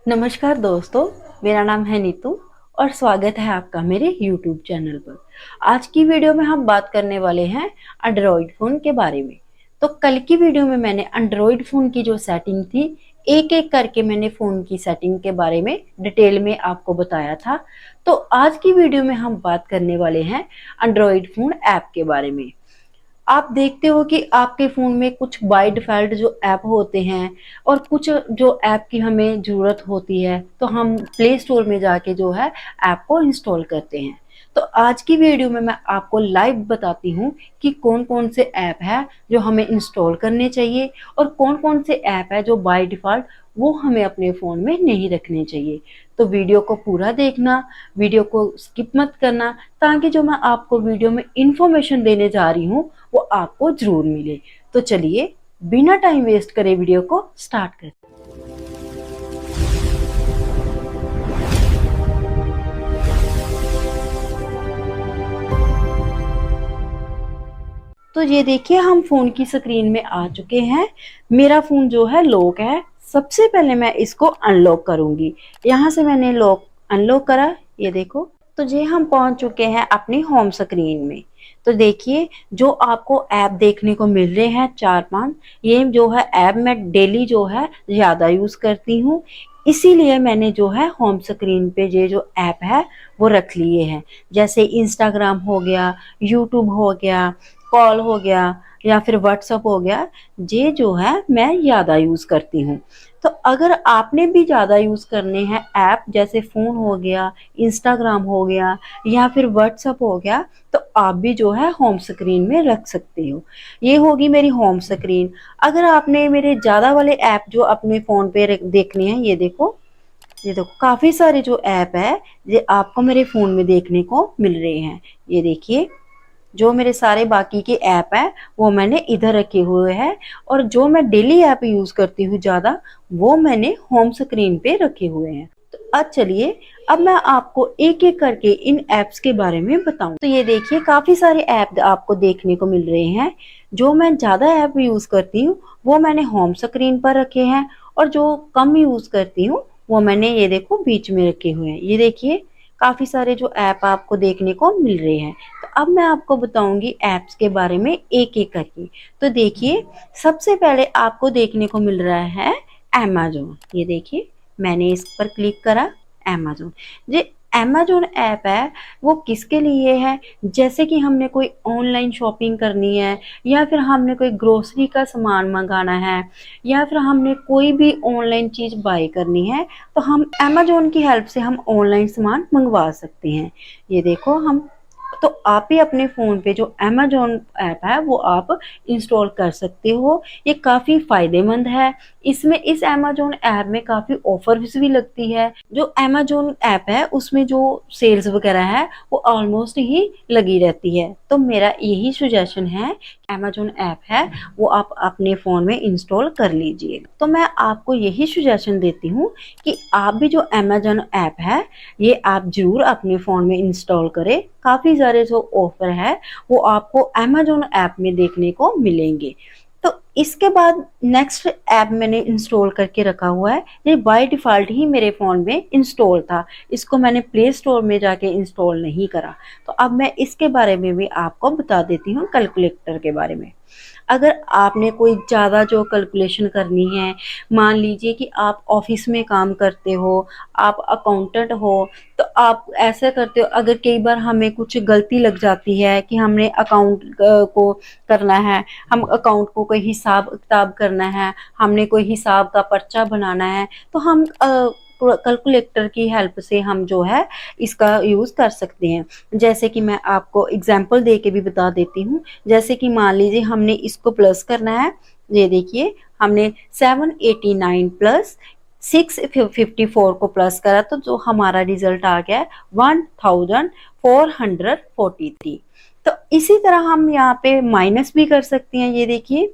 नमस्कार दोस्तों, मेरा नाम है नीतू और स्वागत है आपका मेरे YouTube चैनल पर। आज की वीडियो में हम बात करने वाले हैं एंड्रॉयड फ़ोन के बारे में। तो कल की वीडियो में मैंने एंड्रॉयड फ़ोन की जो सेटिंग थी, एक-एक करके मैंने फ़ोन की सेटिंग के बारे में डिटेल में आपको बताया था। तो आज की वीडियो में हम बात करने वाले हैं एंड्रॉयड फ़ोन ऐप के बारे में। आप देखते हो कि आपके फ़ोन में कुछ बाय डिफ़ॉल्ट जो ऐप होते हैं और कुछ जो ऐप की हमें ज़रूरत होती है, तो हम प्ले स्टोर में जाके जो है ऐप को इंस्टॉल करते हैं। तो आज की वीडियो में मैं आपको लाइव बताती हूँ कि कौन-कौन से ऐप हैं जो हमें इंस्टॉल करने चाहिए और कौन-कौन से ऐप है जो बाय डिफ़ॉल्ट वो हमें अपने फ़ोन में नहीं रखने चाहिए। तो वीडियो को पूरा देखना, वीडियो को स्किप मत करना, ताकि जो मैं आपको वीडियो में इन्फॉर्मेशन देने जा रही हूँ वो आपको ज़रूर मिले। तो चलिए बिना टाइम वेस्ट करे वीडियो को स्टार्ट करते हैं। तो ये देखिए हम फ़ोन की स्क्रीन में आ चुके हैं। मेरा फ़ोन जो है लॉक है। सबसे पहले मैं इसको अनलॉक करूँगी। यहाँ से मैंने लॉक अनलॉक करा, ये देखो। तो ये हम पहुँच चुके हैं अपनी होम स्क्रीन में। तो देखिए जो आपको ऐप देखने को मिल रहे हैं 4-5, ये जो है ऐप मैं डेली जो है ज़्यादा यूज़ करती हूँ। इसीलिए मैंने जो है होम स्क्रीन पे ये जो ऐप है वो रख लिए हैं। जैसे इंस्टाग्राम हो गया, यूट्यूब हो गया, कॉल हो गया या फिर व्हाट्सअप हो गया, ये जो है मैं ज़्यादा यूज़ करती हूँ। तो अगर आपने भी ज़्यादा यूज़ करने हैं ऐप, जैसे फ़ोन हो गया, इंस्टाग्राम हो गया या फिर व्हाट्सअप हो गया, तो आप भी जो है होम स्क्रीन में रख सकते हो। ये होगी मेरी होम स्क्रीन। अगर आपने मेरे ज़्यादा वाले ऐप जो अपने फ़ोन पे देखने हैं, ये देखो काफ़ी सारे जो ऐप है ये आपको मेरे फ़ोन में देखने को मिल रहे हैं। ये देखिए जो मेरे सारे बाकी के ऐप हैं वो मैंने इधर रखे हुए हैं और जो मैं डेली ऐप यूज़ करती हूँ ज़्यादा, वो मैंने होम स्क्रीन पे रखे हुए हैं। तो चलिए अब मैं आपको एक-एक करके इन ऐप्स के बारे में बताऊँ। तो ये देखिए काफ़ी सारे ऐप आपको देखने को मिल रहे हैं। जो मैं ज़्यादा ऐप यूज़ करती हूँ वो मैंने होम स्क्रीन पर रखे हैं और जो कम यूज़ करती हूँ वो मैंने ये देखो बीच में रखे हुए हैं। ये देखिए काफ़ी सारे जो ऐप आपको देखने को मिल रहे हैं। तो अब मैं आपको बताऊंगी ऐप्स के बारे में एक-एक करके। तो देखिए सबसे पहले आपको देखने को मिल रहा है अमेज़न। ये देखिए मैंने इस पर क्लिक करा, अमेज़न। ये अमेज़न ऐप है वो किसके लिए है? जैसे कि हमने कोई ऑनलाइन शॉपिंग करनी है या फिर हमने कोई ग्रोसरी का सामान मंगाना है या फिर हमने कोई भी ऑनलाइन चीज़ बाय करनी है, तो हम अमेज़न की हेल्प से हम ऑनलाइन सामान मंगवा सकते हैं। ये देखो हम तो आप भी अपने फ़ोन पे जो अमेज़न ऐप है वो आप इंस्टॉल कर सकते हो। ये काफ़ी फ़ायदेमंद है। इसमें इस अमेज़न ऐप में काफ़ी ऑफ़र्स भी लगती है। जो अमेज़न ऐप है उसमें जो सेल्स वग़ैरह है वो ऑलमोस्ट ही लगी रहती है। तो मेरा यही सजेशन है, अमेज़न ऐप है वो आप अपने फ़ोन में इंस्टॉल कर लीजिए। तो मैं आपको यही सजेशन देती हूँ कि आप भी जो अमेज़न ऐप है ये आप ज़रूर अपने फ़ोन में इंस्टॉल करें। काफ़ी सारे जो ऑफ़र है वो आपको अमेज़न ऐप में देखने को मिलेंगे। तो इसके बाद नेक्स्ट ऐप मैंने इंस्टॉल करके रखा हुआ है। ये बाय डिफ़ॉल्ट ही मेरे फ़ोन में इंस्टॉल था। इसको मैंने प्ले स्टोर में जाके इंस्टॉल नहीं करा। तो अब मैं इसके बारे में भी आपको बता देती हूँ, कैलकुलेटर के बारे में। अगर आपने कोई ज़्यादा जो कैलकुलेशन करनी है, मान लीजिए कि आप ऑफ़िस में काम करते हो, आप अकाउंटेंट हो, तो आप ऐसा करते हो, अगर कई बार हमें कुछ गलती लग जाती है कि हमने अकाउंट को करना है, हम अकाउंट को कोई हिसाब-किताब करना है, हमने कोई हिसाब का पर्चा बनाना है, तो हम कैलकुलेटर की हेल्प से हम जो है इसका यूज़ कर सकते हैं। जैसे कि मैं आपको एग्ज़ाम्पल दे के भी बता देती हूँ। जैसे कि मान लीजिए हमने इसको प्लस करना है, ये देखिए हमने 789 प्लस 654 को प्लस करा तो जो हमारा रिजल्ट आ गया है 1443। तो इसी तरह हम यहाँ पे माइनस भी कर सकते हैं। ये देखिए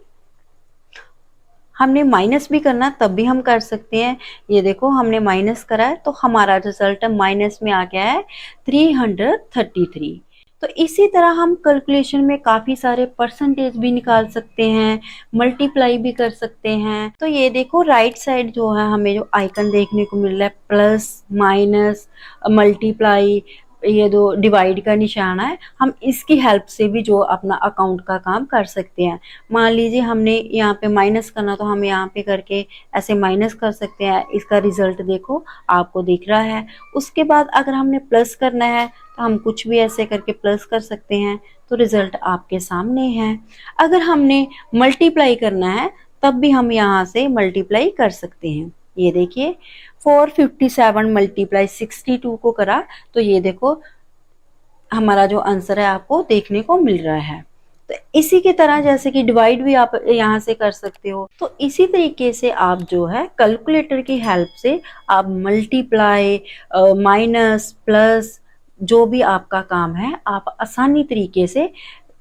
हमने माइनस भी करना तब भी हम कर सकते हैं। ये देखो हमने माइनस करा है तो हमारा रिजल्ट माइनस में आ गया है 333। तो इसी तरह हम कैलकुलेशन में काफ़ी सारे परसेंटेज भी निकाल सकते हैं, मल्टीप्लाई भी कर सकते हैं। तो ये देखो राइट साइड जो है हमें जो आइकन देखने को मिल रहा है, प्लस, माइनस, मल्टीप्लाई, ये दो डिवाइड का निशान है, हम इसकी हेल्प से भी जो अपना अकाउंट का काम कर सकते हैं। मान लीजिए हमने यहाँ पे माइनस करना, तो हम यहाँ पे करके ऐसे माइनस कर सकते हैं। इसका रिजल्ट देखो आपको दिख रहा है। उसके बाद अगर हमने प्लस करना है तो हम कुछ भी ऐसे करके प्लस कर सकते हैं, तो रिजल्ट आपके सामने है। अगर हमने मल्टीप्लाई करना है तब भी हम यहाँ से मल्टीप्लाई कर सकते हैं। ये देखिए 457 मल्टीप्लाई 62 को करा, तो ये देखो हमारा जो आंसर है आपको देखने को मिल रहा है। तो इसी की तरह जैसे कि डिवाइड भी आप यहाँ से कर सकते हो। तो इसी तरीके से आप जो है कैलकुलेटर की हेल्प से आप मल्टीप्लाई, माइनस, प्लस, जो भी आपका काम है आप आसानी तरीके से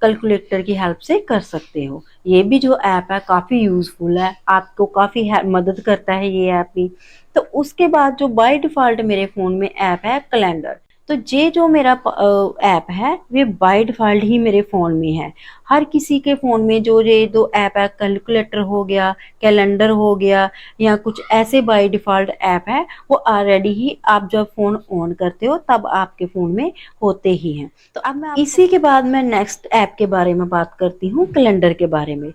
कैलकुलेटर की हेल्प से कर सकते हो। ये भी जो ऐप है काफ़ी यूज़फुल है, आपको काफ़ी मदद करता है ये ऐप भी। तो उसके बाद जो बाय डिफ़ॉल्ट मेरे फ़ोन में ऐप है कैलेंडर। तो ये जो मेरा ऐप है वे बाय डिफ़ॉल्ट ही मेरे फ़ोन में है। हर किसी के फ़ोन में जो ये दो ऐप है, कैलकुलेटर हो गया, कैलेंडर हो गया, या कुछ ऐसे बाय डिफ़ॉल्ट ऐप है, वो ऑलरेडी ही आप जब फ़ोन ऑन करते हो तब आपके फ़ोन में होते ही हैं। तो अब मैं इसी के बाद मैं नेक्स्ट ऐप के बारे में बात करती हूँ, कैलेंडर के बारे में।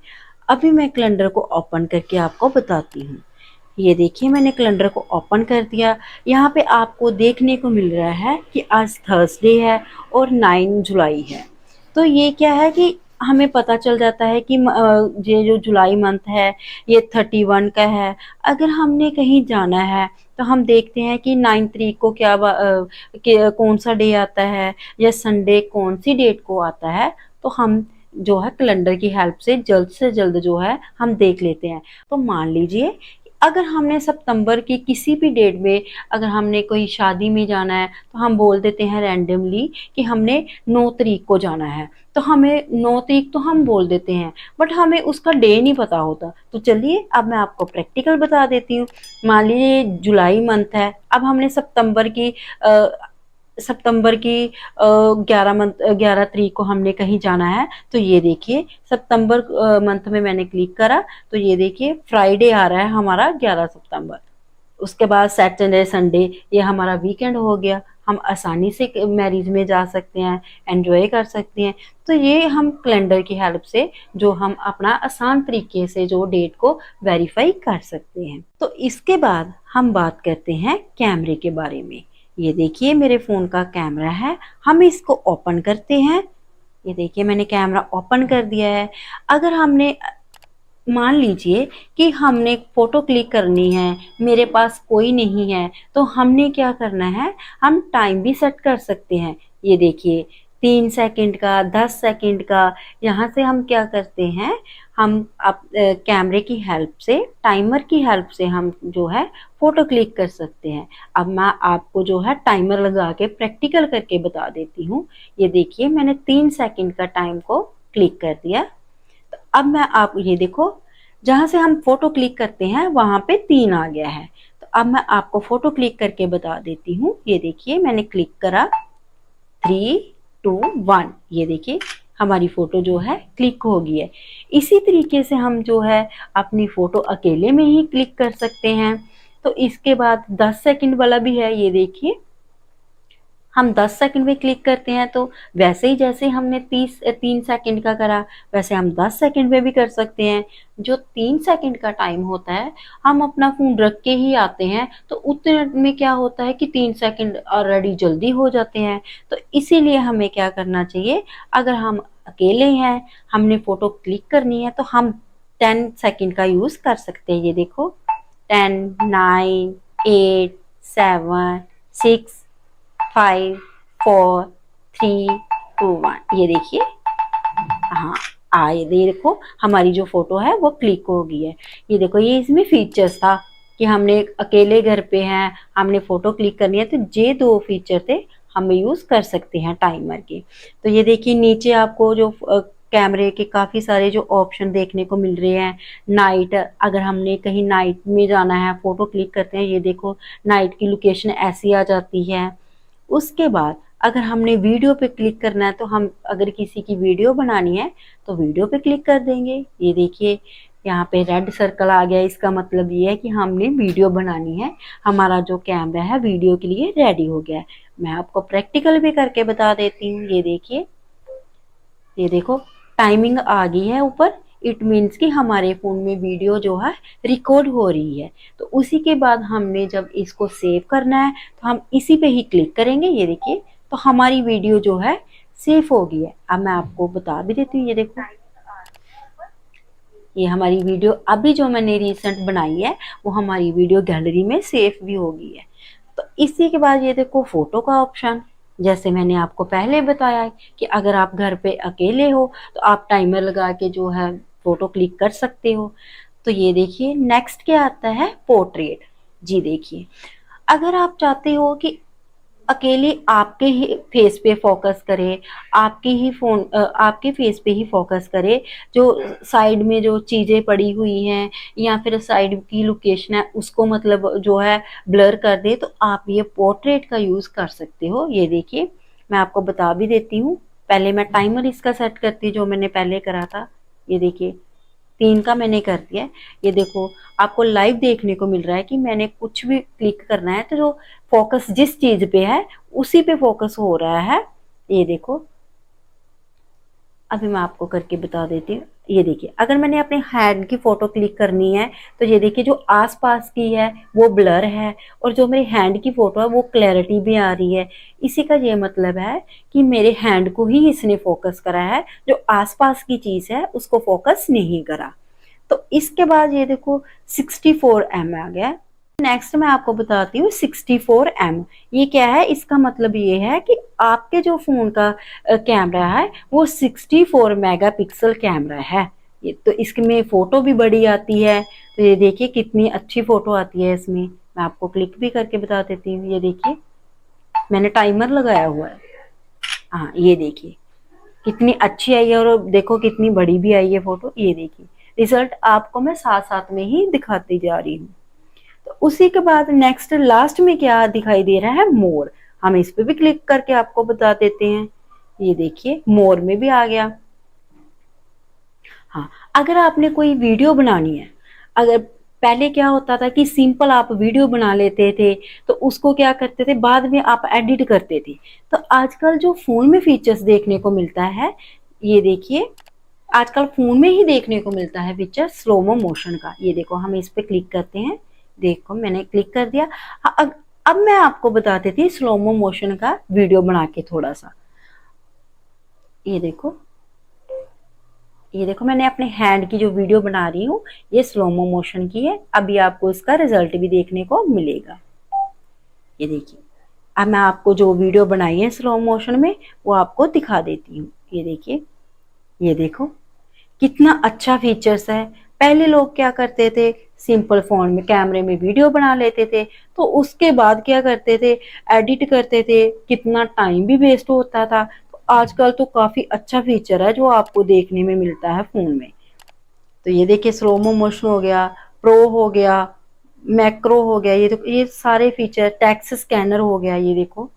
अभी मैं कैलेंडर को ओपन करके आपको बताती हूँ। ये देखिए मैंने कैलेंडर को ओपन कर दिया। यहाँ पे आपको देखने को मिल रहा है कि आज थर्सडे है और 9 जुलाई है। तो ये क्या है कि हमें पता चल जाता है कि ये जो जुलाई मंथ है ये 31 का है। अगर हमने कहीं जाना है तो हम देखते हैं कि 9 तारीख को कौन सा डे आता है, या संडे कौन सी डेट को आता है, तो हम जो है कैलेंडर की हेल्प से जल्द जो है हम देख लेते हैं। तो मान लीजिए अगर हमने सितंबर की किसी भी डेट में अगर हमने कोई शादी में जाना है, तो हम बोल देते हैं रैंडमली कि हमने 9 तारीख को जाना है, तो हमें 9 तारीख तो हम बोल देते हैं, बट हमें उसका डे नहीं पता होता। तो चलिए अब मैं आपको प्रैक्टिकल बता देती हूँ। मान लीजिए जुलाई मंथ है, अब हमने सितंबर की 11 तारीख को हमने कहीं जाना है। तो ये देखिए सितंबर मंथ में मैंने क्लिक करा, तो ये देखिए फ्राइडे आ रहा है हमारा 11 सितंबर। उसके बाद सैटरडे संडे ये हमारा वीकेंड हो गया, हम आसानी से मैरिज में जा सकते हैं, एंजॉय कर सकते हैं। तो ये हम कैलेंडर की हेल्प से जो हम अपना आसान तरीके से जो डेट को वेरीफाई कर सकते हैं। तो इसके बाद हम बात करते हैं कैमरे के बारे में। ये देखिए मेरे फ़ोन का कैमरा है, हम इसको ओपन करते हैं। ये देखिए मैंने कैमरा ओपन कर दिया है। अगर हमने मान लीजिए कि हमने फ़ोटो क्लिक करनी है, मेरे पास कोई नहीं है, तो हमने क्या करना है, हम टाइम भी सेट कर सकते हैं। ये देखिए 3 सेकंड का, 10 सेकंड का, यहाँ से हम क्या करते हैं, हम कैमरे की हेल्प से, टाइमर की हेल्प से हम जो है फ़ोटो क्लिक कर सकते हैं। अब मैं आपको जो है टाइमर लगा के प्रैक्टिकल करके बता देती हूँ। ये देखिए मैंने 3 सेकंड का टाइम को क्लिक कर दिया। अब मैं आप ये देखो जहाँ से हम फोटो क्लिक करते हैं वहां पे 3 आ गया है। तो अब मैं आपको फोटो क्लिक करके बता देती हूँ। ये देखिए मैंने क्लिक करा, 3, 2, 1, ये देखिए हमारी फोटो जो है क्लिक हो गई है। इसी तरीके से हम जो है अपनी फोटो अकेले में ही क्लिक कर सकते हैं। तो इसके बाद 10 सेकंड वाला भी है। ये देखिए हम 10 सेकंड में क्लिक करते हैं, तो वैसे ही जैसे हमने 3 सेकंड का करा वैसे हम 10 सेकंड में भी कर सकते हैं। जो 3 सेकंड का टाइम होता है हम अपना फ़ोन रख के ही आते हैं, तो उतने में क्या होता है कि 3 सेकंड ऑलरेडी जल्दी हो जाते हैं। तो इसीलिए हमें क्या करना चाहिए, अगर हम अकेले हैं, हमने फ़ोटो क्लिक करनी है, तो हम 10 सेकंड का यूज़ कर सकते हैं। ये देखो 10, 9, 8, 7, 6, 5, 4, 3, 2, 1, ये देखिए हाँ ये देखो हमारी जो फोटो है वो क्लिक हो गई है। ये देखो ये इसमें फीचर्स था कि हमने अकेले घर पे हैं, हमने फोटो क्लिक करनी है, तो ये 2 फीचर थे हम यूज कर सकते हैं टाइमर के। तो ये देखिए नीचे आपको जो कैमरे के काफ़ी सारे जो ऑप्शन देखने को मिल रहे हैं। नाइट, अगर हमने कहीं नाइट में जाना है, फोटो क्लिक करते हैं, ये देखो नाइट की लोकेशन ऐसी आ जाती है। उसके बाद अगर हमने वीडियो पे क्लिक करना है तो हम अगर किसी की वीडियो बनानी है तो वीडियो पे क्लिक कर देंगे। ये देखिए यहाँ पे रेड सर्कल आ गया, इसका मतलब ये है कि हमने वीडियो बनानी है, हमारा जो कैमरा है वीडियो के लिए रेडी हो गया है। मैं आपको प्रैक्टिकल भी करके बता देती हूँ। ये देखिए, ये देखो टाइमिंग आ गई है ऊपर, इट मीन्स कि हमारे फोन में वीडियो जो है रिकॉर्ड हो रही है। तो उसी के बाद हमने जब इसको सेव करना है तो हम इसी पे ही क्लिक करेंगे। ये देखिए, तो हमारी वीडियो जो है सेव हो गई है। अब मैं आपको बता भी देती हूँ। ये देखो, ये हमारी वीडियो अभी जो मैंने रिसेंट बनाई है वो हमारी वीडियो गैलरी में सेव भी हो गई है। तो इसी के बाद ये देखो फोटो का ऑप्शन, जैसे मैंने आपको पहले बताया है कि अगर आप घर पे अकेले हो तो आप टाइमर लगा के जो है फोटो क्लिक कर सकते हो। तो ये देखिए नेक्स्ट क्या आता है, पोर्ट्रेट। जी देखिए, अगर आप चाहते हो कि अकेले आपके ही फेस पे फोकस करे, आपके ही आपके फेस पे ही फोकस करे, जो साइड में जो चीजें पड़ी हुई हैं या फिर साइड की लोकेशन है उसको मतलब जो है ब्लर कर दे, तो आप ये पोर्ट्रेट का यूज कर सकते हो। ये देखिए, मैं आपको बता भी देती हूँ। पहले मैं टाइमर इसका सेट करती हूँ जो मैंने पहले करा था। ये देखिए 3 का मैंने कर दिया है। ये देखो आपको लाइव देखने को मिल रहा है कि मैंने कुछ भी क्लिक करना है तो जो फोकस जिस चीज पे है उसी पे फोकस हो रहा है। ये देखो, अभी मैं आपको करके बता देती हूँ। ये देखिए, अगर मैंने अपने हैंड की फोटो क्लिक करनी है तो ये देखिए जो आसपास की है वो ब्लर है और जो मेरी हैंड की फोटो है वो क्लैरिटी भी आ रही है। इसी का ये मतलब है कि मेरे हैंड को ही इसने फोकस करा है, जो आसपास की चीज है उसको फोकस नहीं करा। तो इसके बाद ये देखो 64M आ गया। नेक्स्ट मैं आपको बताती हूँ 64M। ये क्या है, इसका मतलब ये है कि आपके जो फोन का कैमरा है वो 64 मेगापिक्सल कैमरा है। ये तो इसमें फोटो भी बड़ी आती है। तो ये देखिए कितनी अच्छी फोटो आती है इसमें। मैं आपको क्लिक भी करके बता देती हूँ। ये देखिए मैंने टाइमर लगाया हुआ है। हाँ ये देखिए कितनी अच्छी आई है और देखो कितनी बड़ी भी आई है फोटो। ये देखिए रिजल्ट आपको मैं साथ साथ में ही दिखाती जा रही हूँ। तो उसी के बाद नेक्स्ट लास्ट में क्या दिखाई दे रहा है, मोर। हम इस पे भी क्लिक करके आपको बता देते हैं। ये देखिए मोर में भी आ गया। हाँ, अगर आपने कोई वीडियो बनानी है, अगर पहले क्या होता था कि सिंपल आप वीडियो बना लेते थे तो उसको क्या करते थे बाद में आप एडिट करते थे। तो आजकल जो फोन में फीचर्स देखने को मिलता है, ये देखिए आजकल फोन में ही देखने को मिलता है फीचर स्लोमो मोशन का। ये देखो हम इस पे क्लिक करते हैं। देखो मैंने क्लिक कर दिया। अब मैं आपको बता देती स्लोमो मोशन का वीडियो बना के थोड़ा सा। ये देखो, ये देखो मैंने अपने हैंड की जो वीडियो बना रही हूँ ये स्लोमो मोशन की है। अभी आपको इसका रिजल्ट भी देखने को मिलेगा। ये देखिए, अब मैं आपको जो वीडियो बनाई है स्लो मोशन में वो आपको दिखा देती हूँ। ये देखिए, ये देखो कितना अच्छा फीचर्स है। पहले लोग क्या करते थे, सिंपल फोन में कैमरे में वीडियो बना लेते थे, तो उसके बाद क्या करते थे, एडिट करते थे, कितना टाइम भी वेस्ट होता था। तो आजकल तो काफी अच्छा फीचर है जो आपको देखने में मिलता है फोन में। तो ये देखिए स्लोमो मोशन हो गया, प्रो हो गया, मैक्रो हो गया, ये देखो ये सारे फीचर, टेक्स्ट स्कैनर हो गया। ये देखो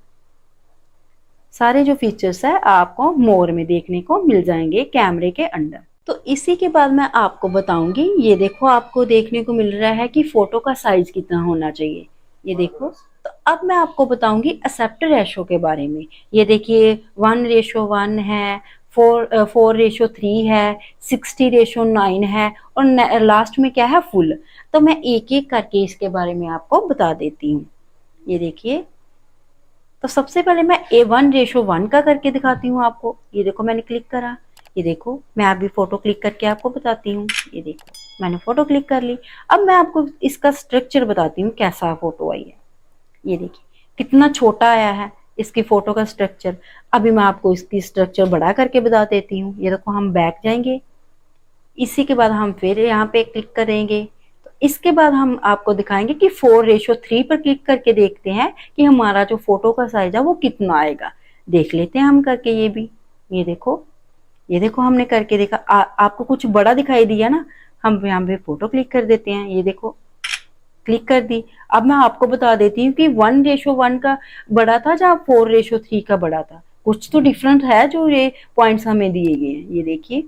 सारे जो फीचर्स है आपको मोर में देखने को मिल जाएंगे कैमरे के अंदर। तो इसी के बाद मैं आपको बताऊंगी। ये देखो आपको देखने को मिल रहा है कि फोटो का साइज कितना होना चाहिए। ये देखो, तो अब मैं आपको बताऊंगी एक्सेप्ट रेशो के बारे में। ये देखिए 1:1 है, 4:3 है, 60:9 है और लास्ट में क्या है, फुल। तो मैं एक एक करके इसके बारे में आपको बता देती हूँ। ये देखिए, तो सबसे पहले मैं A1:1 का करके दिखाती हूँ आपको। ये देखो मैंने क्लिक करा। ये देखो मैं अभी फोटो क्लिक करके आपको बताती हूँ। ये देखो मैंने फोटो क्लिक कर ली। अब मैं आपको इसका स्ट्रक्चर बताती हूँ कैसा फोटो आई है। ये देखिए कितना छोटा आया है इसकी फोटो का स्ट्रक्चर। अभी मैं आपको इसकी स्ट्रक्चर बड़ा करके बता देती हूँ। ये देखो हम बैक जाएंगे, इसी के बाद हम फिर यहाँ पे क्लिक करेंगे। तो इसके बाद हम आपको दिखाएंगे कि 4:3 पर क्लिक करके देखते हैं कि हमारा जो फोटो का साइज है वो कितना आएगा। देख लेते हैं हम करके ये भी। ये देखो, ये देखो हमने करके देखा। आपको कुछ बड़ा दिखाई दिया ना, हम यहाँ पे फोटो क्लिक कर देते हैं। ये देखो क्लिक कर दी। अब मैं आपको बता देती हूँ कि 1:1 का बड़ा था या 4:3 का बड़ा था, कुछ तो डिफरेंट है जो ये पॉइंट्स हमें दिए गए हैं। ये देखिए,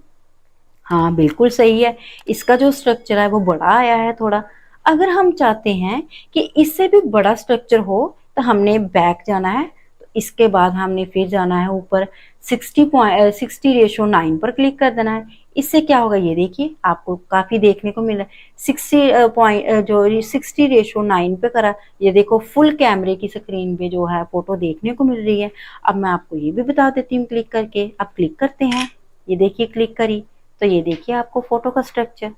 हाँ बिल्कुल सही है, इसका जो स्ट्रक्चर है वो बड़ा आया है थोड़ा। अगर हम चाहते हैं कि इससे भी बड़ा स्ट्रक्चर हो तो हमने बैक जाना है, तो इसके बाद हमने फिर जाना है ऊपर 60:9 पर क्लिक कर देना है। इससे क्या होगा, ये देखिए आपको काफी देखने को मिला 60:9 पे करा। ये देखो फुल कैमरे की स्क्रीन पे जो है फोटो देखने को मिल रही है। अब मैं आपको ये भी बता देती हूँ क्लिक करके। अब क्लिक करते हैं, ये देखिए क्लिक करी तो ये देखिए आपको फोटो का स्ट्रक्चर।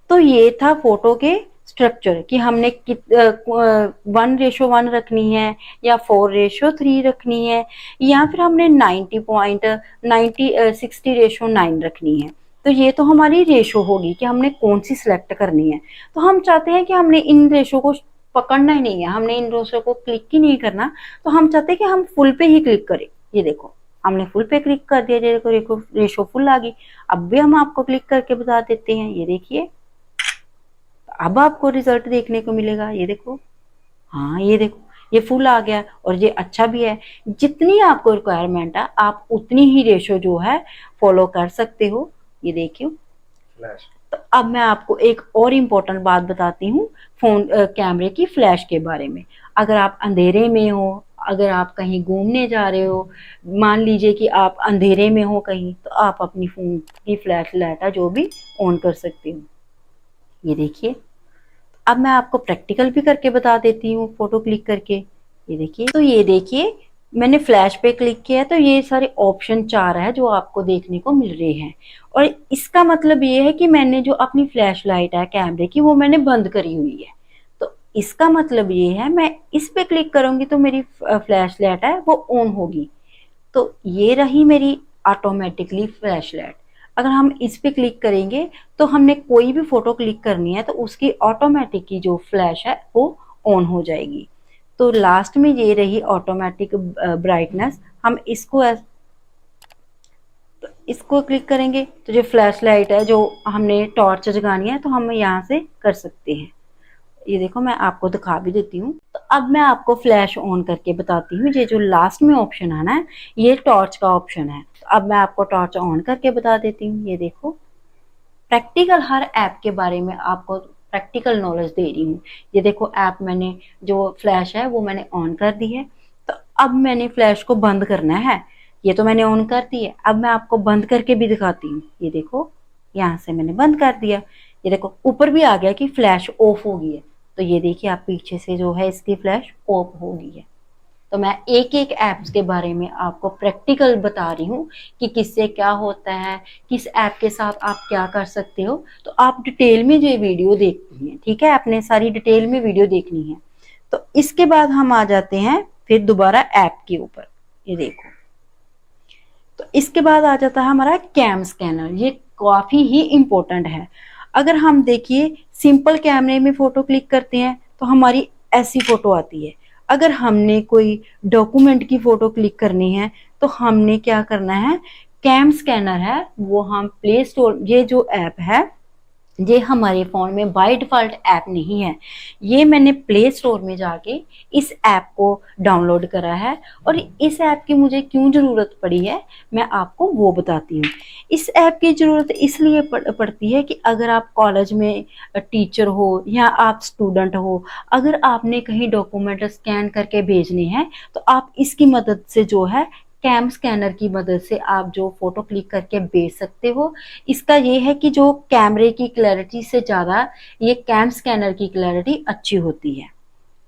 तो ये था फोटो के स्ट्रक्चर कि हमने 1:1 रखनी है या 4:3 रखनी है, या फिर हमने 60:9 रखनी है। तो ये तो हमारी रेशो होगी कि हमने कौन सी सिलेक्ट करनी है। तो हम चाहते हैं कि हमने इन रेशो को पकड़ना ही नहीं है, हमने इन रेशो को क्लिक ही नहीं करना। तो हम चाहते हैं कि हम फुल पे ही क्लिक करें। ये देखो हमने फुल पे क्लिक कर दिया, देखो रेशो फुल आ गई। अब भी हम आपको क्लिक करके बता देते हैं, ये देखिए अब आपको रिजल्ट देखने को मिलेगा। ये देखो, हाँ ये देखो ये फुल आ गया और ये अच्छा भी है। जितनी आपको रिक्वायरमेंट है आप उतनी ही रेशो जो है फॉलो कर सकते हो। ये देखियो, तो अब मैं आपको एक और इम्पोर्टेंट बात बताती हूँ फोन कैमरे की फ्लैश के बारे में। अगर आप अंधेरे में हो, अगर आप कहीं घूमने जा रहे हो, मान लीजिए कि आप अंधेरे में हो कहीं, तो आप अपनी फोन की फ्लैश लाइट है जो भी ऑन कर सकते हो। ये देखिए, अब मैं आपको प्रैक्टिकल भी करके बता देती हूँ फोटो क्लिक करके। ये देखिए, तो ये देखिए मैंने फ्लैश पे क्लिक किया तो ये सारे ऑप्शन 4 है जो आपको देखने को मिल रहे हैं। और इसका मतलब ये है कि मैंने जो अपनी फ्लैश लाइट है कैमरे की वो मैंने बंद करी हुई है। तो इसका मतलब ये है मैं इस पे क्लिक करूंगी तो मेरी फ्लैश लाइट है वो ऑन होगी। तो ये रही मेरी ऑटोमेटिकली फ्लैश लाइट। अगर हम इस पे क्लिक करेंगे तो हमने कोई भी फोटो क्लिक करनी है तो उसकी ऑटोमेटिक की जो फ्लैश है वो ऑन हो जाएगी। तो लास्ट में ये रही ऑटोमेटिक ब्राइटनेस। हम इसको क्लिक करेंगे तो जो फ्लैश लाइट है जो हमने टॉर्च जगानी है तो हम यहाँ से कर सकते हैं। ये देखो मैं आपको दिखा भी देती हूँ। तो अब मैं आपको फ्लैश ऑन करके बताती हूँ। ये जो लास्ट में ऑप्शन है ना, ये टॉर्च का ऑप्शन है। तो अब मैं आपको टॉर्च ऑन करके बता देती हूँ। ये देखो प्रैक्टिकल हर ऐप के बारे में आपको प्रैक्टिकल नॉलेज दे रही हूँ। ये देखो ऐप मैंने जो फ्लैश है वो मैंने ऑन कर दी है। तो अब मैंने फ्लैश को बंद करना है। ये तो मैंने ऑन कर दी है, अब मैं आपको बंद करके भी दिखाती हूँ। ये देखो यहाँ से मैंने बंद कर दिया। ये देखो ऊपर भी आ गया कि फ्लैश ऑफ हो गई है। तो ये देखिए आप पीछे से जो है इसकी फ्लैश ऑफ हो गई है। तो मैं एक एक ऐप्स के बारे में आपको प्रैक्टिकल बता रही हूँ कि किससे क्या होता है, किस ऐप के साथ आप क्या कर सकते हो। तो आप डिटेल में जो वीडियो देखनी है, ठीक है, आपने सारी डिटेल में वीडियो देखनी है। तो इसके बाद हम आ जाते हैं फिर दोबारा ऐप के ऊपर। ये देखो, तो इसके बाद आ जाता है हमारा कैम स्कैनर। ये काफी ही इंपॉर्टेंट है। अगर हम देखिए सिंपल कैमरे में फोटो क्लिक करते हैं तो हमारी ऐसी फोटो आती है। अगर हमने कोई डॉक्यूमेंट की फोटो क्लिक करनी है तो हमने क्या करना है, कैम स्कैनर है वो हम प्ले स्टोर, ये जो ऐप है ये हमारे फ़ोन में बाय डिफ़ॉल्ट ऐप नहीं है। ये मैंने प्ले स्टोर में जाके इस ऐप को डाउनलोड करा है। और इस ऐप की मुझे क्यों ज़रूरत पड़ी है मैं आपको वो बताती हूँ। इस ऐप की ज़रूरत इसलिए पड़ती है कि अगर आप कॉलेज में टीचर हो या आप स्टूडेंट हो, अगर आपने कहीं डॉक्यूमेंट स्कैन करके भेजने हैं तो आप इसकी मदद से जो है कैम स्कैनर की मदद से आप जो फोटो क्लिक करके भेज सकते हो। इसका ये है कि जो कैमरे की क्लैरिटी से ज़्यादा ये कैम स्कैनर की क्लैरिटी अच्छी होती है।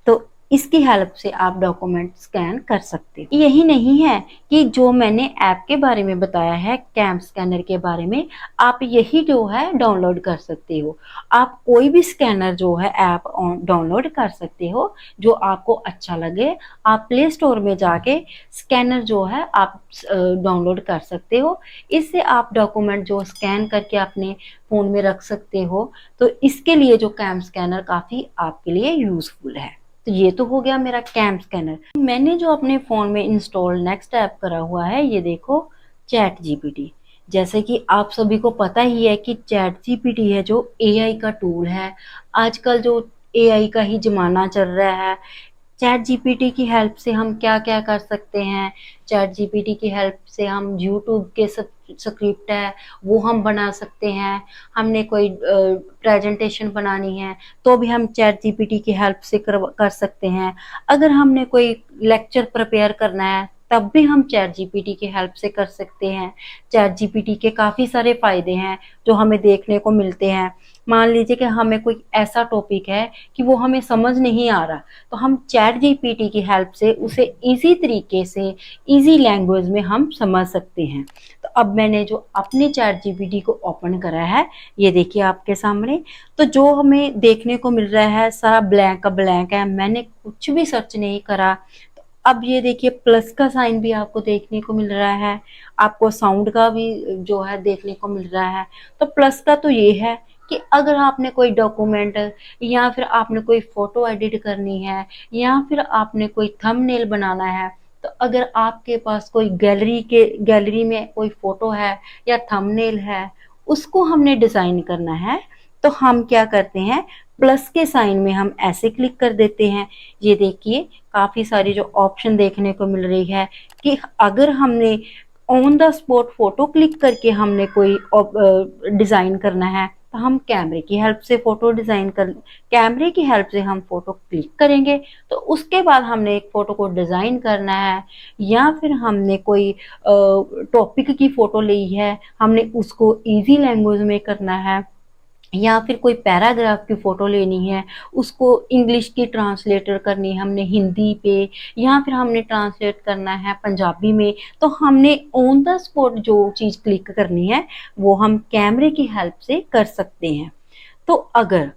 तो इसकी हेल्प से आप डॉक्यूमेंट स्कैन कर सकते हो। यही नहीं है कि जो मैंने ऐप के बारे में बताया है कैम स्कैनर के बारे में, आप यही जो है डाउनलोड कर सकते हो। आप कोई भी स्कैनर जो है ऐप डाउनलोड कर सकते हो जो आपको अच्छा लगे। आप प्ले स्टोर में जाके स्कैनर जो है आप डाउनलोड कर सकते हो। इससे आप डॉक्यूमेंट जो स्कैन करके अपने फ़ोन में रख सकते हो। तो इसके लिए जो कैम स्कैनर काफ़ी आपके लिए यूज़फुल है। तो ये तो हो गया मेरा कैम स्कैनर। मैंने जो अपने फ़ोन में इंस्टॉल नेक्स्ट ऐप करा हुआ है, ये देखो चैट जीपीटी। जैसे कि आप सभी को पता ही है कि चैट जीपीटी है जो एआई का टूल है। आजकल जो एआई का ही ज़माना चल रहा है। चैट जीपीटी की हेल्प से हम क्या-क्या कर सकते हैं। चैट जीपीटी की हेल्प से हम यूट्यूब के स्क्रिप्ट है वो हम बना सकते हैं। हमने कोई प्रेजेंटेशन बनानी है तो भी हम चैट जीपीटी की हेल्प से कर सकते हैं। अगर हमने कोई लेक्चर प्रिपेयर करना है तब भी हम चैट जीपीटी की हेल्प से कर सकते हैं। चैट जीपीटी के काफ़ी सारे फ़ायदे हैं जो हमें देखने को मिलते हैं। मान लीजिए कि हमें कोई ऐसा टॉपिक है कि वो हमें समझ नहीं आ रहा, तो हम चैट जीपीटी की हेल्प से उसे ईज़ी तरीके से, ईज़ी लैंग्वेज में हम समझ सकते हैं। तो अब मैंने जो अपने चैट जीपीटी को ओपन करा है, ये देखिए आपके सामने। तो जो हमें देखने को मिल रहा है सारा ब्लैंक का ब्लैंक है, मैंने कुछ भी सर्च नहीं करा। तो अब ये देखिए प्लस का साइन भी आपको देखने को मिल रहा है, आपको साउंड का भी जो है देखने को मिल रहा है। तो प्लस का तो ये है कि अगर आपने कोई डॉक्यूमेंट या फिर आपने कोई फ़ोटो एडिट करनी है या फिर आपने कोई थंबनेल बनाना है, तो अगर आपके पास कोई गैलरी में कोई फ़ोटो है या थंबनेल है, उसको हमने डिज़ाइन करना है, तो हम क्या करते हैं, प्लस के साइन में हम ऐसे क्लिक कर देते हैं। ये देखिए काफ़ी सारी जो ऑप्शन देखने को मिल रही है कि अगर हमने on the spot photo click करके हमने कोई डिज़ाइन करना है, तो हम कैमरे की हेल्प से हम फ़ोटो क्लिक करेंगे, तो उसके बाद हमने एक फ़ोटो को डिज़ाइन करना है या फिर हमने कोई टॉपिक की फ़ोटो ली है, हमने उसको ईज़ी लैंग्वेज में करना है या फिर कोई पैराग्राफ की फ़ोटो लेनी है, उसको इंग्लिश की ट्रांसलेटर करनी है हमने हिंदी पे या फिर हमने ट्रांसलेट करना है पंजाबी में, तो हमने ऑन द स्पॉट जो चीज़ क्लिक करनी है, वो हम कैमरे की हेल्प से कर सकते हैं। तो अगर